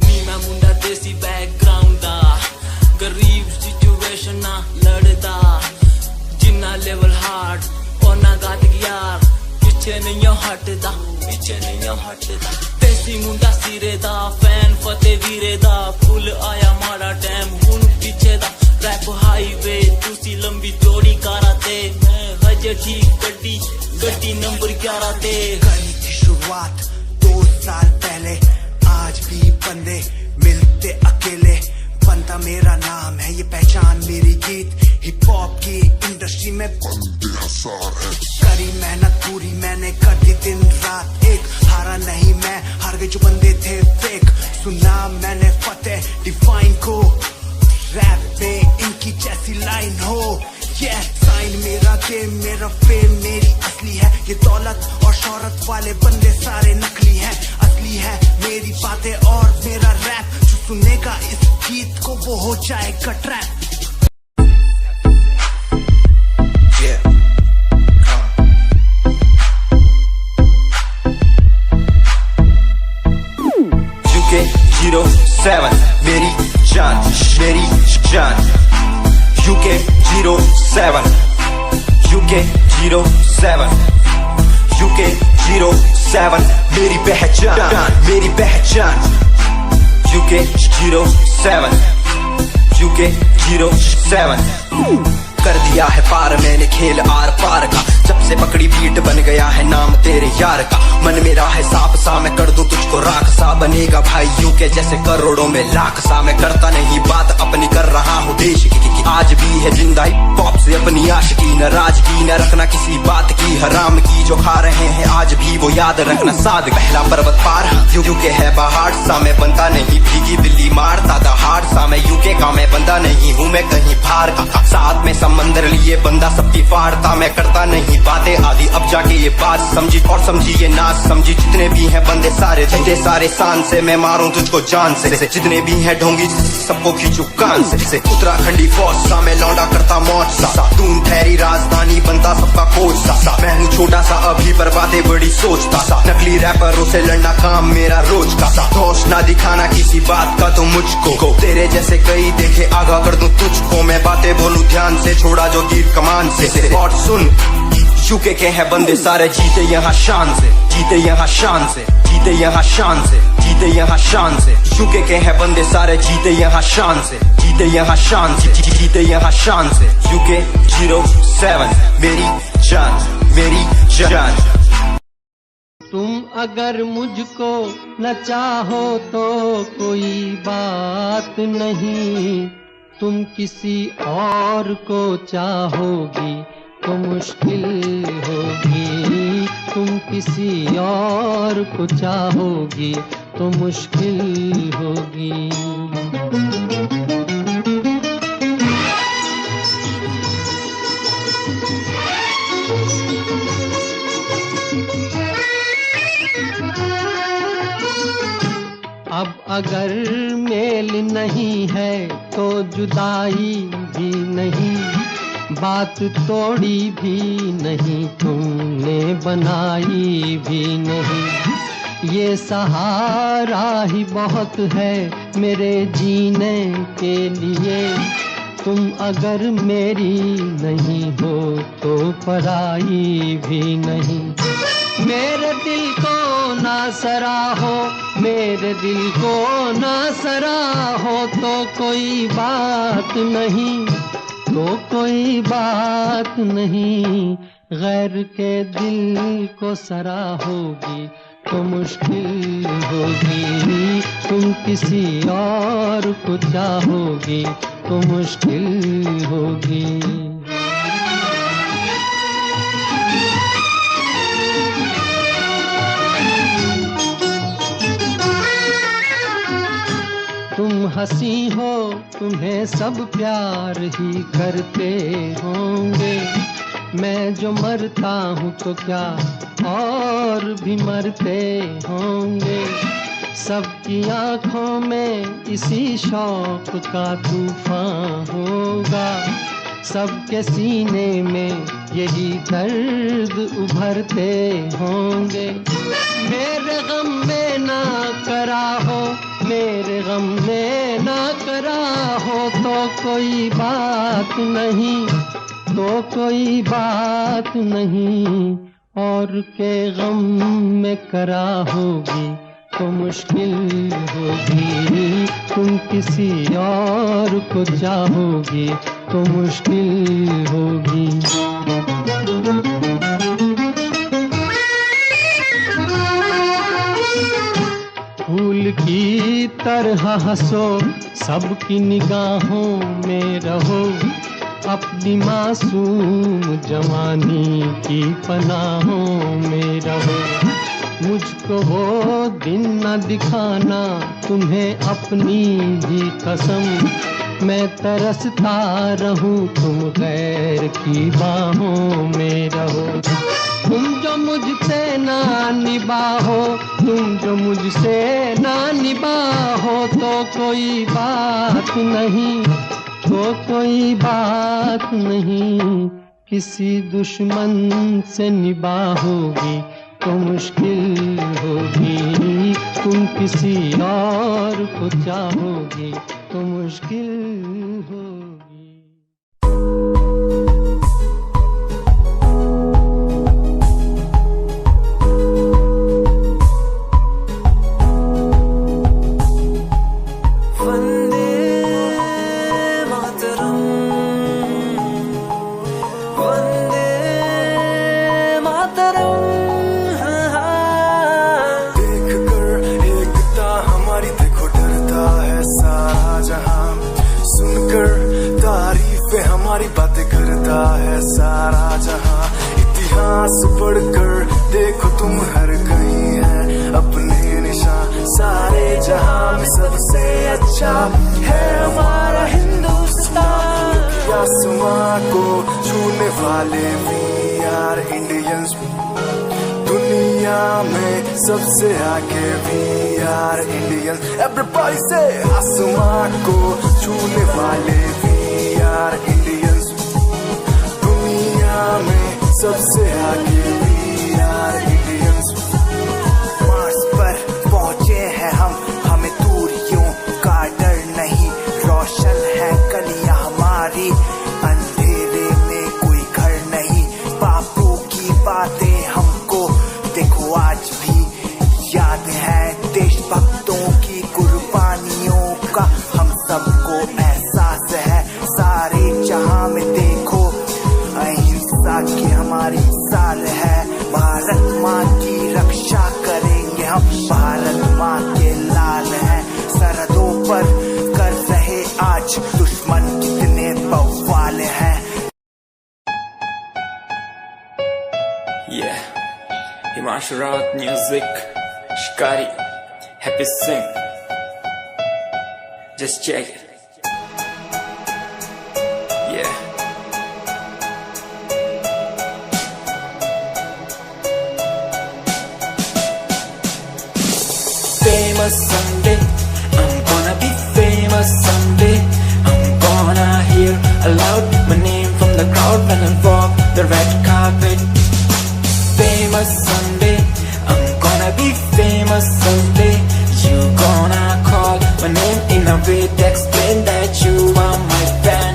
नी मैं मुंडा देसी बैकग्राउंड दा गरीब सिचुएशन ना लड़दा जिन्ना लेवल हार्ड ओना गात यार पीछे नहीं हटदा देसी मुंडा सिरे दा फैन फतेह वीरे दा फुल आया माड़ा टाइम हुन पीछे दा रैप हाईवे तुसी लंबी चौड़ी कारा ते मैं हजे ठीक गड्डी नंबर 11 ते कहीं की शुरुआत 2 साल पहले आज भी बंदे मिलते अकेले बनता मेरा नाम है ये पहचान मेरी गीत हिप हॉप की इंडस्ट्री में बंदे हजार है करी मेहनत पूरी मैंने कर दी दिन रात एक हारा नहीं मैं हार गए जो बंदे थे फेक सुना मैंने फतेह डिफाइन को रैप पे इनकी जैसी लाइन हो ये साइन मेरा गेम मेरा फेम मेरी असली है ये दौलत और शोहरत वाले बंदे सारे नकली हैं असली है मेरी बातें और मेरा रैप जो सुनेगा इस गीत को वो हो जाएगा ट्रैप UK07 मेरी जान UK07 UK07 UK07 मेरी पहचान UK07 UK07 कर दिया है पार मैंने खेल आर पार का जब से पकड़ी बीट बन गया है नाम तेरे यार का मन मेरा है सांप सा मैं कर दूं तुझको राख सा बनेगा भाई यूके जैसे करोड़ों में लाख सा मैं करता नहीं बात अपनी कर रहा हूँ देश की आज भी है जिंदा हिप हॉप से अपनी आशिकी नाराजगी न रखना किसी बात की हराम की जो खा रहे हैं आज भी वो याद रखना साद पहला पर्वत पार यूके है पहाड़ सा मैं बनता नहीं भीगी बिल्ली मारता दहाड़ सा मैं यूके का मैं बंदा नहीं हूँ मैं कहीं बाहर का साथ में समंदर लिए बंदा सबकी फाड़ता मैं करता नहीं बातें आदि अब जाके ये बात समझी और समझी ये नाच समझी जितने भी हैं बंदे सारे झंडे सारे शान से मैं मारूं तुझको जान से जितने भी हैं ढोंगी सबको खींचू कान से उत्तराखंडी फौज सा मैं लौंडा करता मौज सा दून ठहरी राजधानी बनता सबका कोच सा मैं हूँ छोटा सा अभी पर बातें बड़ी सोचता सा नकली रैपरों से लड़ना काम मेरा रोज का सा दोष ना दिखाना किसी बात का तो मुझको तेरे जैसे कई देखे आगा कर दूं तुझको मैं बातें बोलूं ध्यान से छोड़ा जो तीर कमान से और सुन यूके के हैं बंदे सारे जीते यहाँ शान से जीते यहाँ शान से जीते यहाँ शान से जीते यहाँ शान से यूके के हैं बंदे सारे जीते यहाँ शान से जीते यहाँ शान से जीते यहाँ शान से UK07 मेरी जान तुम अगर मुझको न चाहो तो कोई बात नहीं तुम किसी और को चाहोगी तो मुश्किल होगी तुम किसी और को चाहोगी तो मुश्किल होगी अब अगर मेल नहीं है तो जुदाई भी नहीं बात तोड़ी भी नहीं तुमने बनाई भी नहीं ये सहारा ही बहुत है मेरे जीने के लिए तुम अगर मेरी नहीं हो तो पराई भी नहीं मेरे दिल को ना सराहो मेरे दिल को ना सराहो तो कोई बात नहीं तो कोई बात नहीं गैर के दिल को सराहोगी तो मुश्किल होगी तुम किसी और को चाहोगी तो मुश्किल होगी तुम हंसी हो तुम्हें सब प्यार ही करते होंगे मैं जो मरता हूँ तो क्या और भी मरते होंगे सबकी आँखों में इसी शौक का तूफान होगा सबके सीने में यही दर्द उभरते होंगे। मेरे गम में ना करा हो, मेरे गम में ना करा हो तो कोई बात नहीं, तो कोई बात नहीं। और के गम में करा होगी तो मुश्किल होगी, तुम किसी और को चाहोगी तो मुश्किल होगी। फूल की तरह हंसो, सबकी निगाहों में रहो, अपनी मासूम जवानी की पनाहों में रहो। मुझको वो दिन न दिखाना तुम्हें अपनी ही कसम, मैं तरसता रहूं तुम गैर की बाहों में रहो। तुम जो मुझसे ना निभाओ, तुम जो मुझसे ना निभाओ तो कोई बात नहीं, तो कोई बात नहीं। किसी दुश्मन से निभाओगी तो मुश्किल होगी, तुम किसी और को चाहोगी तो मुश्किल होगी। हमारी बातें करता है सारा जहां, इतिहास पढ़कर देखो तुम हर कहीं है अपने निशान। सारे जहां में सबसे अच्छा है हमारा हिंदुस्तान। आसमां को छूने वाले वी आर इंडियंस, दुनिया में सबसे आगे वी आर इंडियंस। एवरीबॉडी से आसमां को छूने वाले वी आर इंडियंस, दुनिया में सबसे आगे वी आर इंडियंस। मार्स पर पहुंचे हैं हम, हमें दूरियों का डर नहीं, रोशन है गलियां हमारी, अंधेरे में कोई घर नहीं। बापू की बातें हमको देखो आज भी याद है, देशभक्तों की कुर्बानियों का हम सबको एहसास है। सारे जहां में देखो अहिंसा की हमारी साल है, भारत माँ की रक्षा करेंगे हम, भारत माँ के लाल हैं। सरहदों पर कर रहे आज दुश्मन कितने बवाल हैं। Yeah, Himanshu Rawat music, Shikari, Happy Singh. Just check it. Yeah. Famous someday, I'm gonna be famous someday. I'm gonna hear aloud my name from the crowd when I walk the red carpet. Famous someday, I'm gonna be famous someday. You gonna call my name in a way to explain that you are my fan.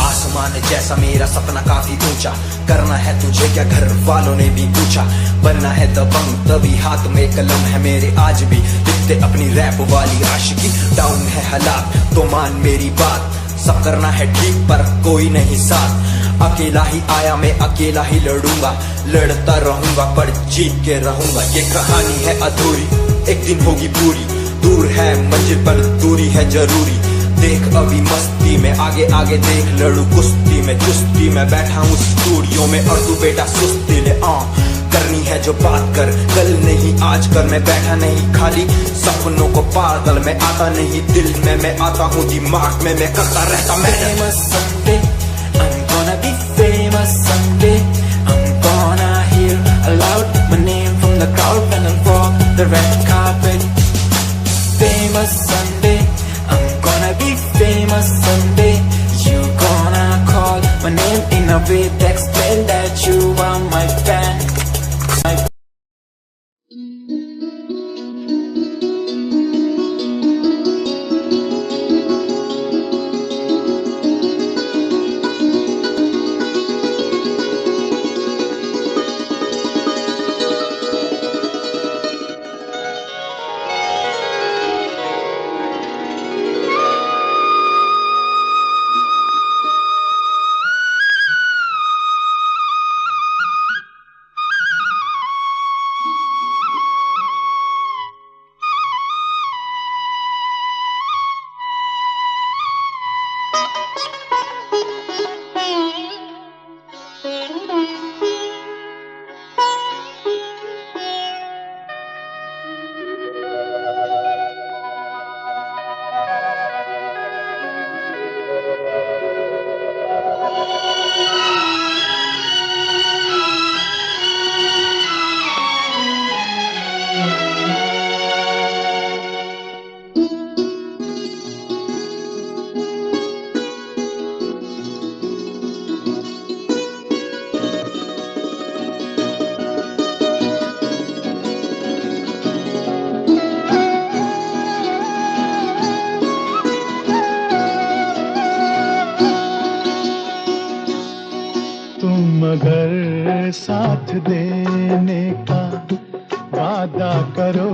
आसमान जैसा मेरा सपना काफी ऊंचा, करना है तुझे क्या घर वालों ने भी पूछा, बनना है दबंग तभी हाथ में कलम है मेरे आज भी, लिखते अपनी रैप वाली आशिकी। डाउन है हालात तो मान मेरी बात, सब करना है ठीक पर कोई नहीं साथ। अकेला ही आया मैं अकेला ही लड़ूंगा, लड़ता रहूंगा पर जीत के रहूंगा। ये कहानी है अधूरी, एक दिन होगी पूरी, दूर है मंजिल पर दूरी है जरूरी। देख अभी मस्ती में आगे आगे देख, लड़ू कुश्ती में चुस्ती में बैठा हूँ स्टूडियो में और तू बेटा सुस्ती ले। करनी है जो बात कर, कल नहीं आज कर, मैं बैठा नहीं खाली सपनों को पागल में आता नहीं, दिल में मैं आता हूँ दिमाग में मैं करता रहता मैं। Famous someday, I'm gonna be famous someday. I'm gonna hear aloud my name from the crowd when I walk the red carpet. Famous someday, I'm gonna be famous someday. You gonna with explain that you are my fan. मगर साथ देने का वादा करो,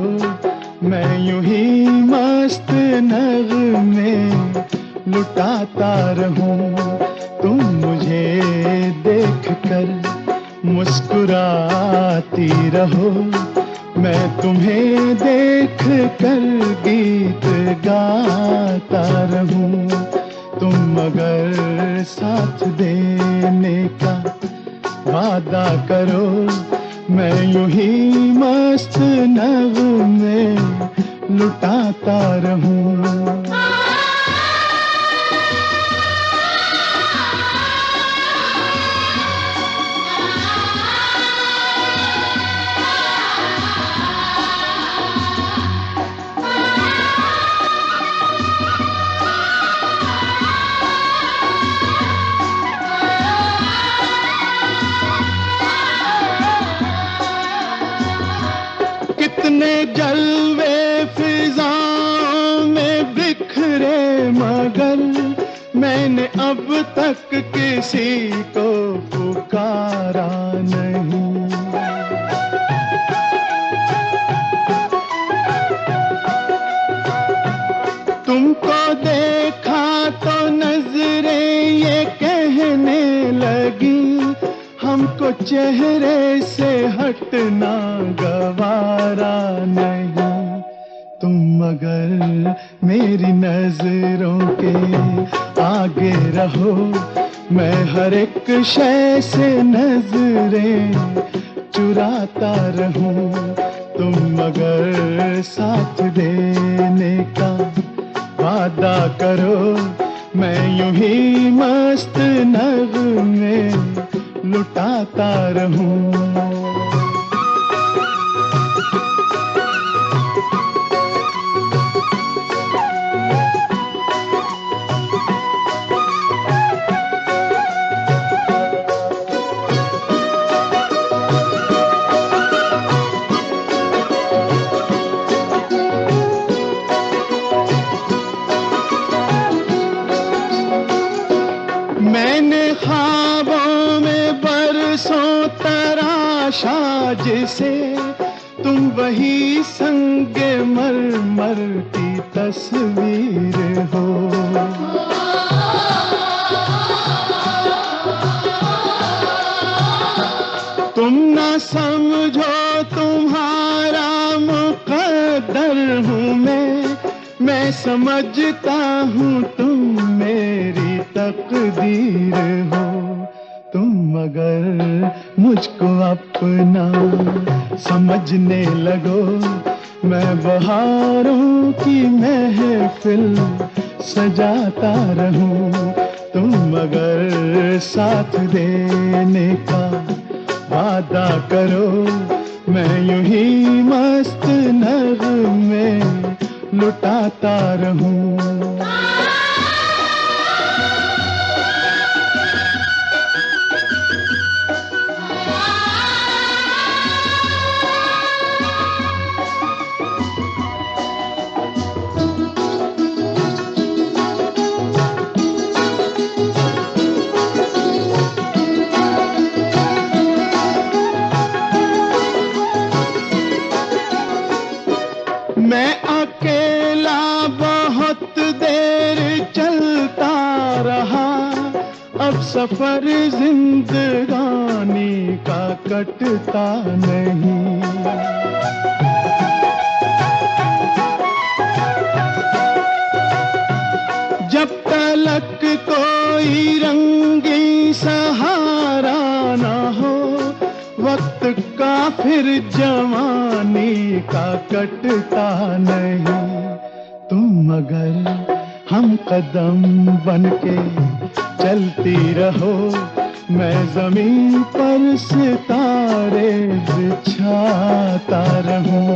मैं यूं ही मस्त नगमे लुटाता रहूं। तुम मुझे देख कर मुस्कुराती रहो, मैं तुम्हें देख कर गीत गाता रहूं। तुम मगर साथ देने का वादा करो, मैं यूं ही मस्त नगमे लुटाता रहूं। कितने जलवे फिजाओं में बिखरे, मगर मैंने अब तक किसी को पुकारा नहीं। तुमको देखा तो नजरें ये कहने लगी, हमको चेहरे से हटना गवारा नहीं। तुम मगर मेरी नजरों के आगे रहो, मैं हर एक शय से नजरें चुराता रहूं। तुम मगर साथ देने का वादा करो, मैं यूं ही मस्त नगमे लुटाता रहूं। मैंने ख्वाबों में बरसों तराशा जिसे, तुम वही संगे मरमर की तस्वीर हो। तुम ना समझो तुम्हारा मुकद्दर हूँ मैं समझता हूँ तुम मेरी तकदीर हो। तुम मगर मुझको अपना समझने लगो, मैं बहारों की महफिल सजाता रहूं। तुम मगर साथ देने का वादा करो, मैं यूं ही मस्त नगमे लुटाता रहूं। सफर जिंदगानी का कटता नहीं। जब तलक कोई रंगी सहारा ना हो, वक्त का फिर जवानी का कटता नहीं। तुम अगर हम कदम बनके चलती रहो, मैं जमीन पर सितारे बिछाता रहूं।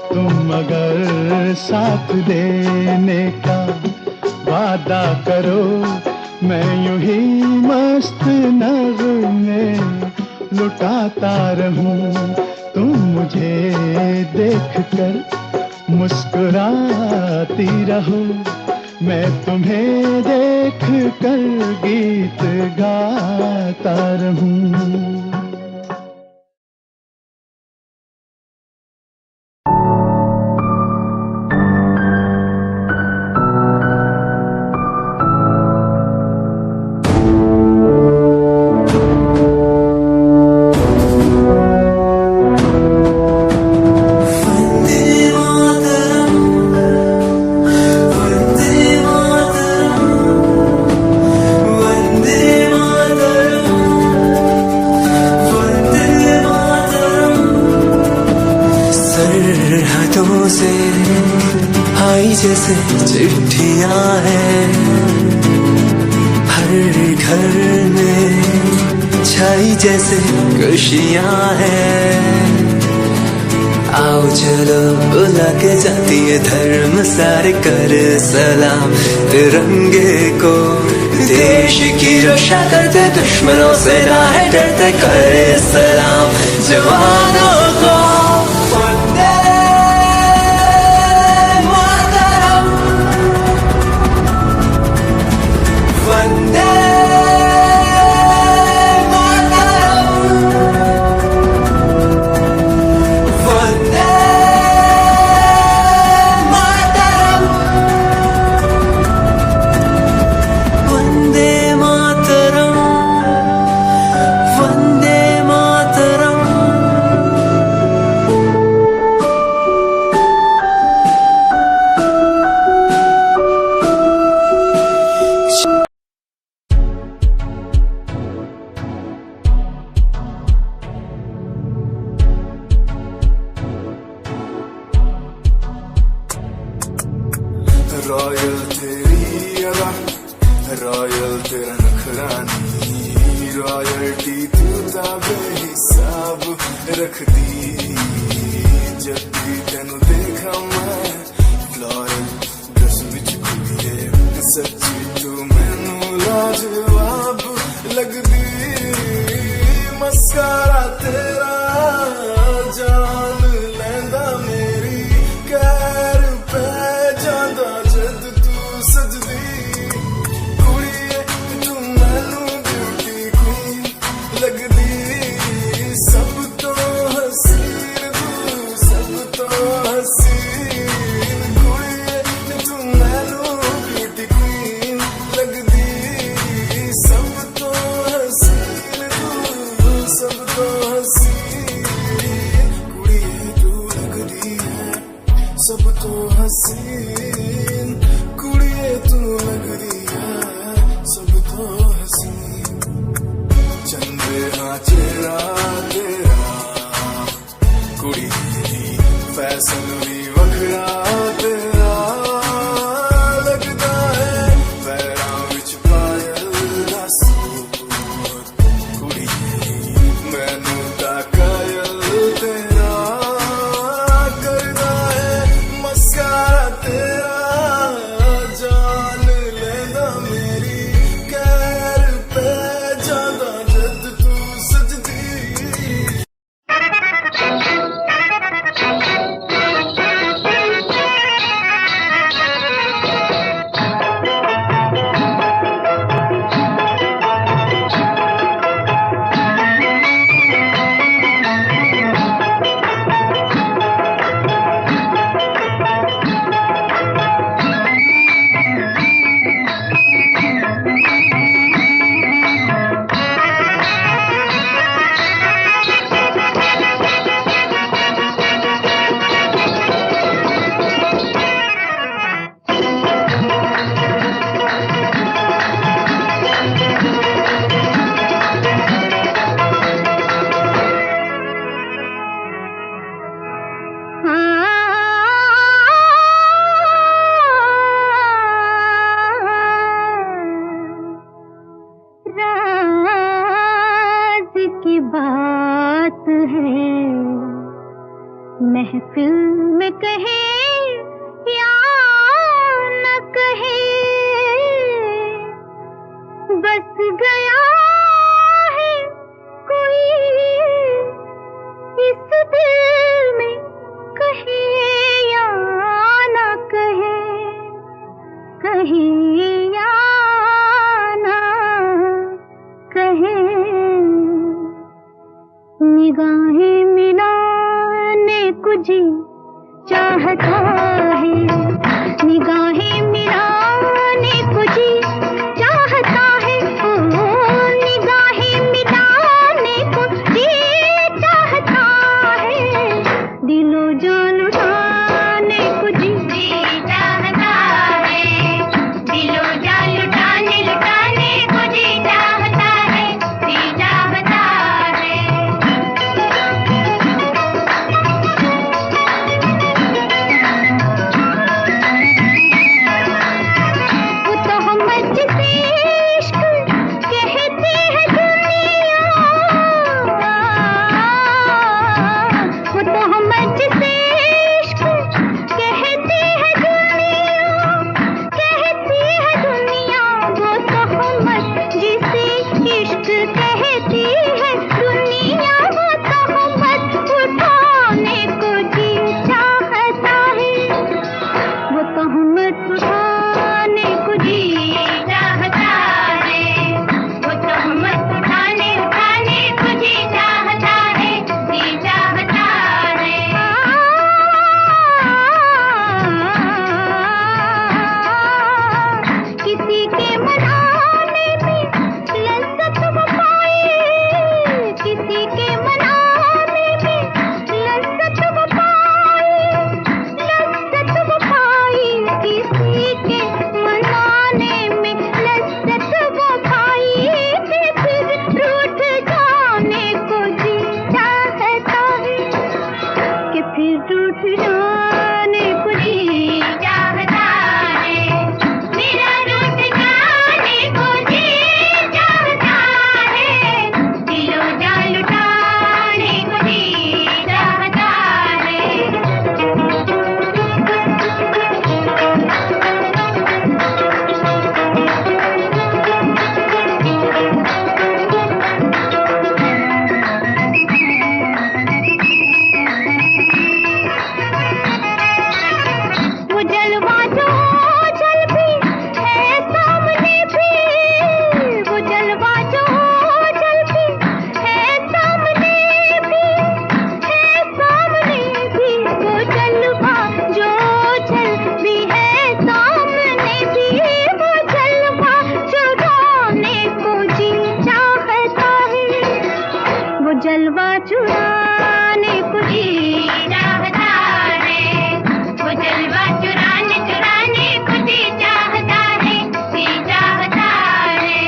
तुम अगर साथ देने का वादा करो, मैं यूं ही मस्त नगमे लुटाता रहूं। तुम मुझे देखकर मुस्कुराती रहो, मैं तुम्हें देख कर गीत गाता रहूं। से आई जैसे चिट्ठियां हैं, हर घर में छाई जैसे खुशियां हैं। आओ चलो बुला के जाती है धर्म सारे, कर सलाम तिरंगे को। देश की रक्षा करते दुश्मनों से ना है डरते, करे सलाम जवानों को। रॉयल तेरी अदा, रॉयल तेरा नखरानी, रॉयल्टी तू बेहिसाब रख दी। जब भी तेनू देखा मैं फ्लोरल ड्रेस विच कुड़िए, सच्ची तू मैनू लाजवाब लगदी। मस्कारा तेरा जान लैंदा मेरी, कैर पे जांदा जद तू सजदी। कुड़िए तू मैनू ब्यूटी क्वीन लगदी, सब तो हसीन तू, सब तो हसीन। कुड़िए तू मैनू ब्यूटी क्वीन लगदी, सब तो हसीन तू, सब तो हसीन। कुड़िए तू लगदी है सब तो हसीन, कुड़िए तू लगदी है सब तो हसीन। चंदे हाँ चेहरा तेरा, कुड़ी फैशन भी वखरा तेरा लगदा है। पैरां विच पायल दा सूट, कुड़ी मैनू ता कायल तेरा करदा है। मस्कारा तेरा जान लेंदा मेरी, कैर पे जांदा जद तू सजदी। में कहे या न कहे, बस गया है कोई इस दिल में, कहे या न कहे, कहे या न कहे। निगाहें मिलाने को जी चाहता है, निगाहें मिलाने को जी चाहता है, ओ निगाहें मिलाने को जी चाहता है, दिलो जान लुटाने को जी चाहता है, दिलो जान लुटाने लुटाने को जी चाहता है, जी चाहता है। वो तो हम जिसे इश्क कहते हैं दुनिया, वो तो हम जिसे इश्क कहते हैं दुनिया, कहती है दुनिया, वो तो हम जिसे इश्क कहती है दुनिया, वो तो हम उठाने को जी चाहता है, वो तो हम उठाने को जी चाहता है, वो तो हम उठाने उठाने को जी चाहता है, जी चाहता है। किसी के मनाने में लज्जत वो पाए, किसी के मनाने में लज्जत वो पाए, लज्जत वो पाए, किसी के मनाने में लज्जत वो पाए, कि फिर रूठ जाने को जी चाहता है, कि फिर रूठ जाने को जी चाहता है, मेरा रूठ जाने को जी चाहता है, दिलो जान लुटाने को जी चाहता वो जलवा जो जल भी है सामने भी, वो जलवा जो जल भी है सामने भी, है सामने भी, वो जलवा जो जल भी है सामने भी, वो जलवा चुराने को जी चाहता है, वो जलवा चुराने को जी चाहता है, वो जलवा चुराने चुराने को जी चाहता है, जी चाहता है।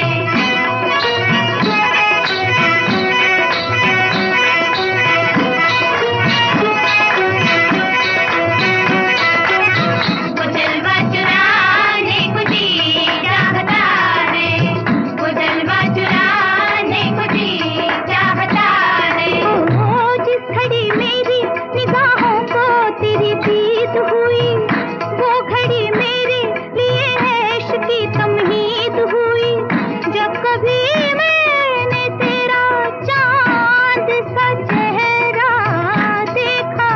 वो जलवा चुराने को जी चाहता है, वो जलवा चुराने को जी चाहता है। ओ जिस घड़ी मेरी निगाहों को तेरी दीद हुई, वो घड़ी मेरे लिए ऐश की तमहीद हुई, जब कभी मैंने तेरा चांद सा चेहरा देखा,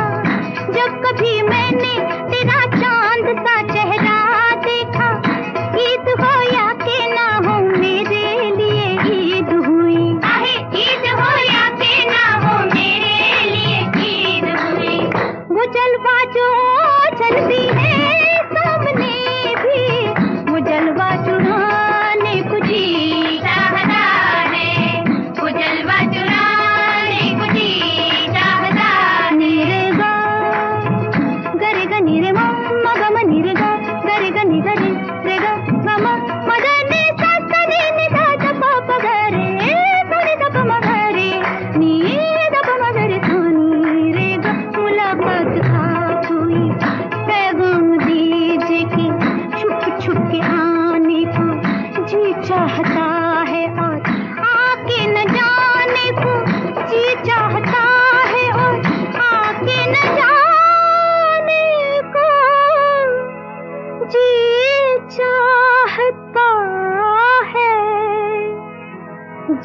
जब कभी मैंने तेरा चांद सा चेहरा देखा, ईद हो या के ना हो मेरे लिए ईद हुई, ईद हो या के ना हो मेरे लिए ईद हुई। वो जलवा जो जलती है सामने भी, वो जलवा चुराने को जी चाहता है, वो जलवा चुराने को जी चाहता। नीरे गा गरे गा नीरे मा गा मा नीरे गा गरे गा नी गरे रे गा मा मा गा नी सा सा नी नी धा धा पा पा गा रे सा नी धा पा मा गा रे नी धा पा मा गा रे सा नी रे गा। मुलाकात खास हुई पैगाम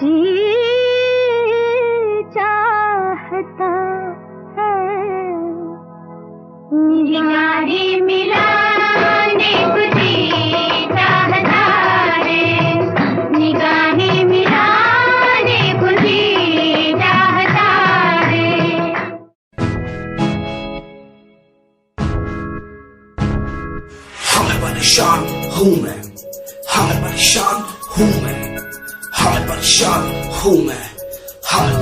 जी चाहता है निगाहें मिलाने को जी चाहता है, निगाहें मिलाने को जी चाहता है। हाँ मैं परेशान हूँ मैं, हाँ मैं परेशान हूँ मैं, हाँ मैं परेशान हूँ मैं, हाँ मैं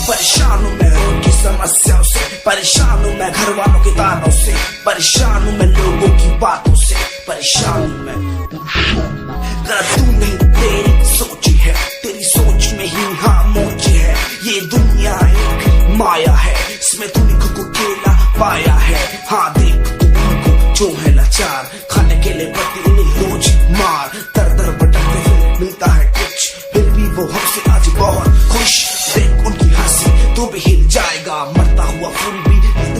परेशान हूँ मैं उनकी समस्याओं से, परेशान हूँ मैं घर वालों के तानों से, परेशान हूँ मैं लोगों की बातों से, परेशान हूँ मैं। गलत तू नहीं तेरी सोच है, तेरी सोच में ही हाँ मोची है, ये दुनिया एक माया है, इसमें तूने खुद को अकेला पाया है। हाँ देख तू को जो है लाचार, खाने के लिए पड़ती उन्हें रोज मार, दर दर भटकते फिर मिलता है कुछ, फिर भी वो हमसे आज बहुत खुश। देख उनकी हंसी तो भी हिल जाएगा, मरता हुआ फूल भी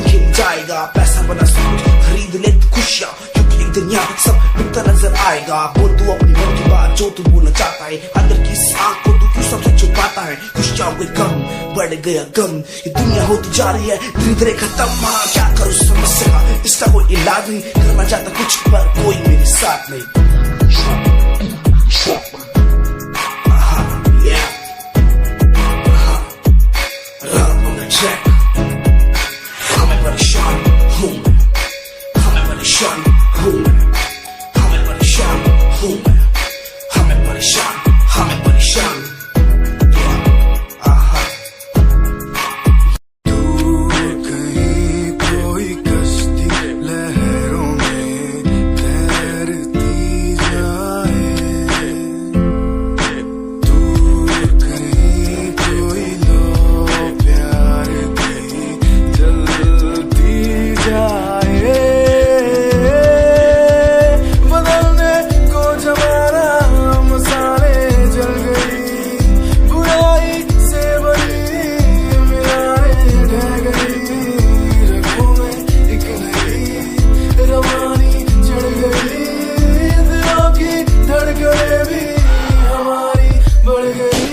खिल जाएगा, पैसा बना सब खरीद ले खुशियाँ, क्योंकि एक दिन यहाँ सब बिकता नजर आएगा। बोल तू अपनी मन की बात जो तू बोलना चाहता है, अंदर की इस आँख को तू क्यों सबसे छुपाता है। खुशियाँ हुई कम बढ़ गया गम, ये दुनिया होती जा रही है धीरे धीरे खत्म। हाँ क्या करूँ समस्या का इसका कोई इलाज नहीं, करना चाहता कुछ पर कोई मेरे साथ नहीं। हमें परेशान हूँ मैं, हमें परेशान हूँ मैं, हमें परेशान हूँ मैं, हमें परेशान, हमें परेशान। दूर कहीं कोई कश्ती लहरों में तैरती जाए, दूर कहीं कोई लो प्यार की जलती जाए, बदलने को जमाना मसाले जल गई, बुराई से बड़ी मिरारें ढह गई, रगों में एक नई रवानी चढ़ गई, दिलों की धड़कनें भी हमारी बढ़ गई।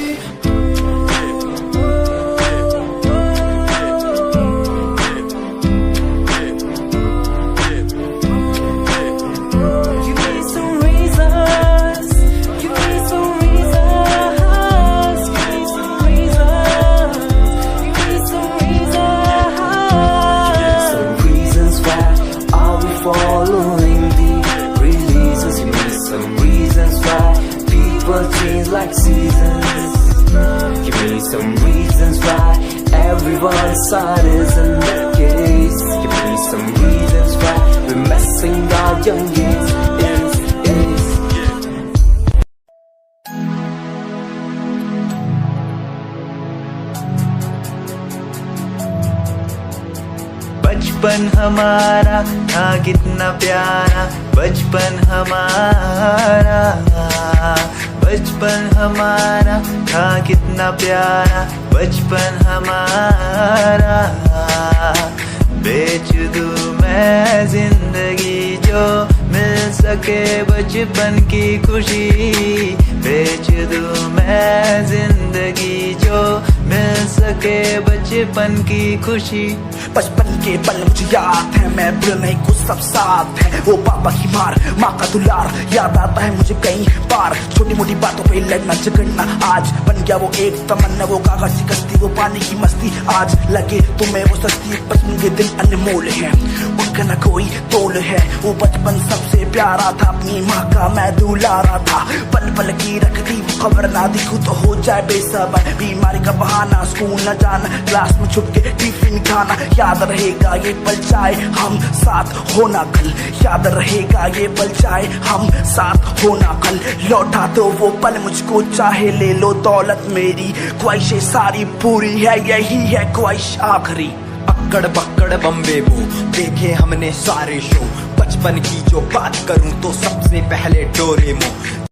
Give me some reasons, give me some reasons, give me some reasons, give me some reasons. Some reasons why are we following the releases? Give me some reasons why people change like seasons. Give me some reasons why everyone's side is in the case. Give me some reasons why we're messing our young years. बचपन हमारा था कितना प्यारा, बचपन हमारा, बचपन हमारा था कितना प्यारा, बचपन हमारा। बेच दूं मैं जिंदगी जो मिल सके बचपन की खुशी, बेच दूं मैं जिंदगी जो मिल सके बचपन की खुशी। बचपन के पल मुझे याद है, मैं भूल नहीं कुछ सब साथ है, वो पापा की मार माँ का दुलार याद आता है मुझे कई बार, छोटी मोटी बातों पे लड़ना झगड़ना आज बन गया वो एक तमन्ना, वो कागज की कश्ती वो पानी की मस्ती, आज लगे तुम्हें वो सस्ती। बचपन के दिन अनमोल है उनका न कोई तोल है, वो बचपन सबसे प्यारा था, अपनी माँ का मैं दुलारा था, पल पल की रखती खबर ना दिखूं तो हो जाए बेसबर, बीमारी का बहाना स्कूल न जाना, क्लास में छुप के टिफिन खाना, याद रहेगा ये पल चाहे हम साथ होना कल, याद रहेगा ये पल चाहे हम साथ होना कल, लौटा दो वो पल मुझको चाहे ले लो दौलत मेरी, ख्वाहिशें सारी पूरी है यही है ख्वाहिश आखिरी। अक्कड़ बक्कड़ बम्बे वो देखे हमने सारे शो, बचपन की जो बात करूं तो सबसे पहले डोरेमोन,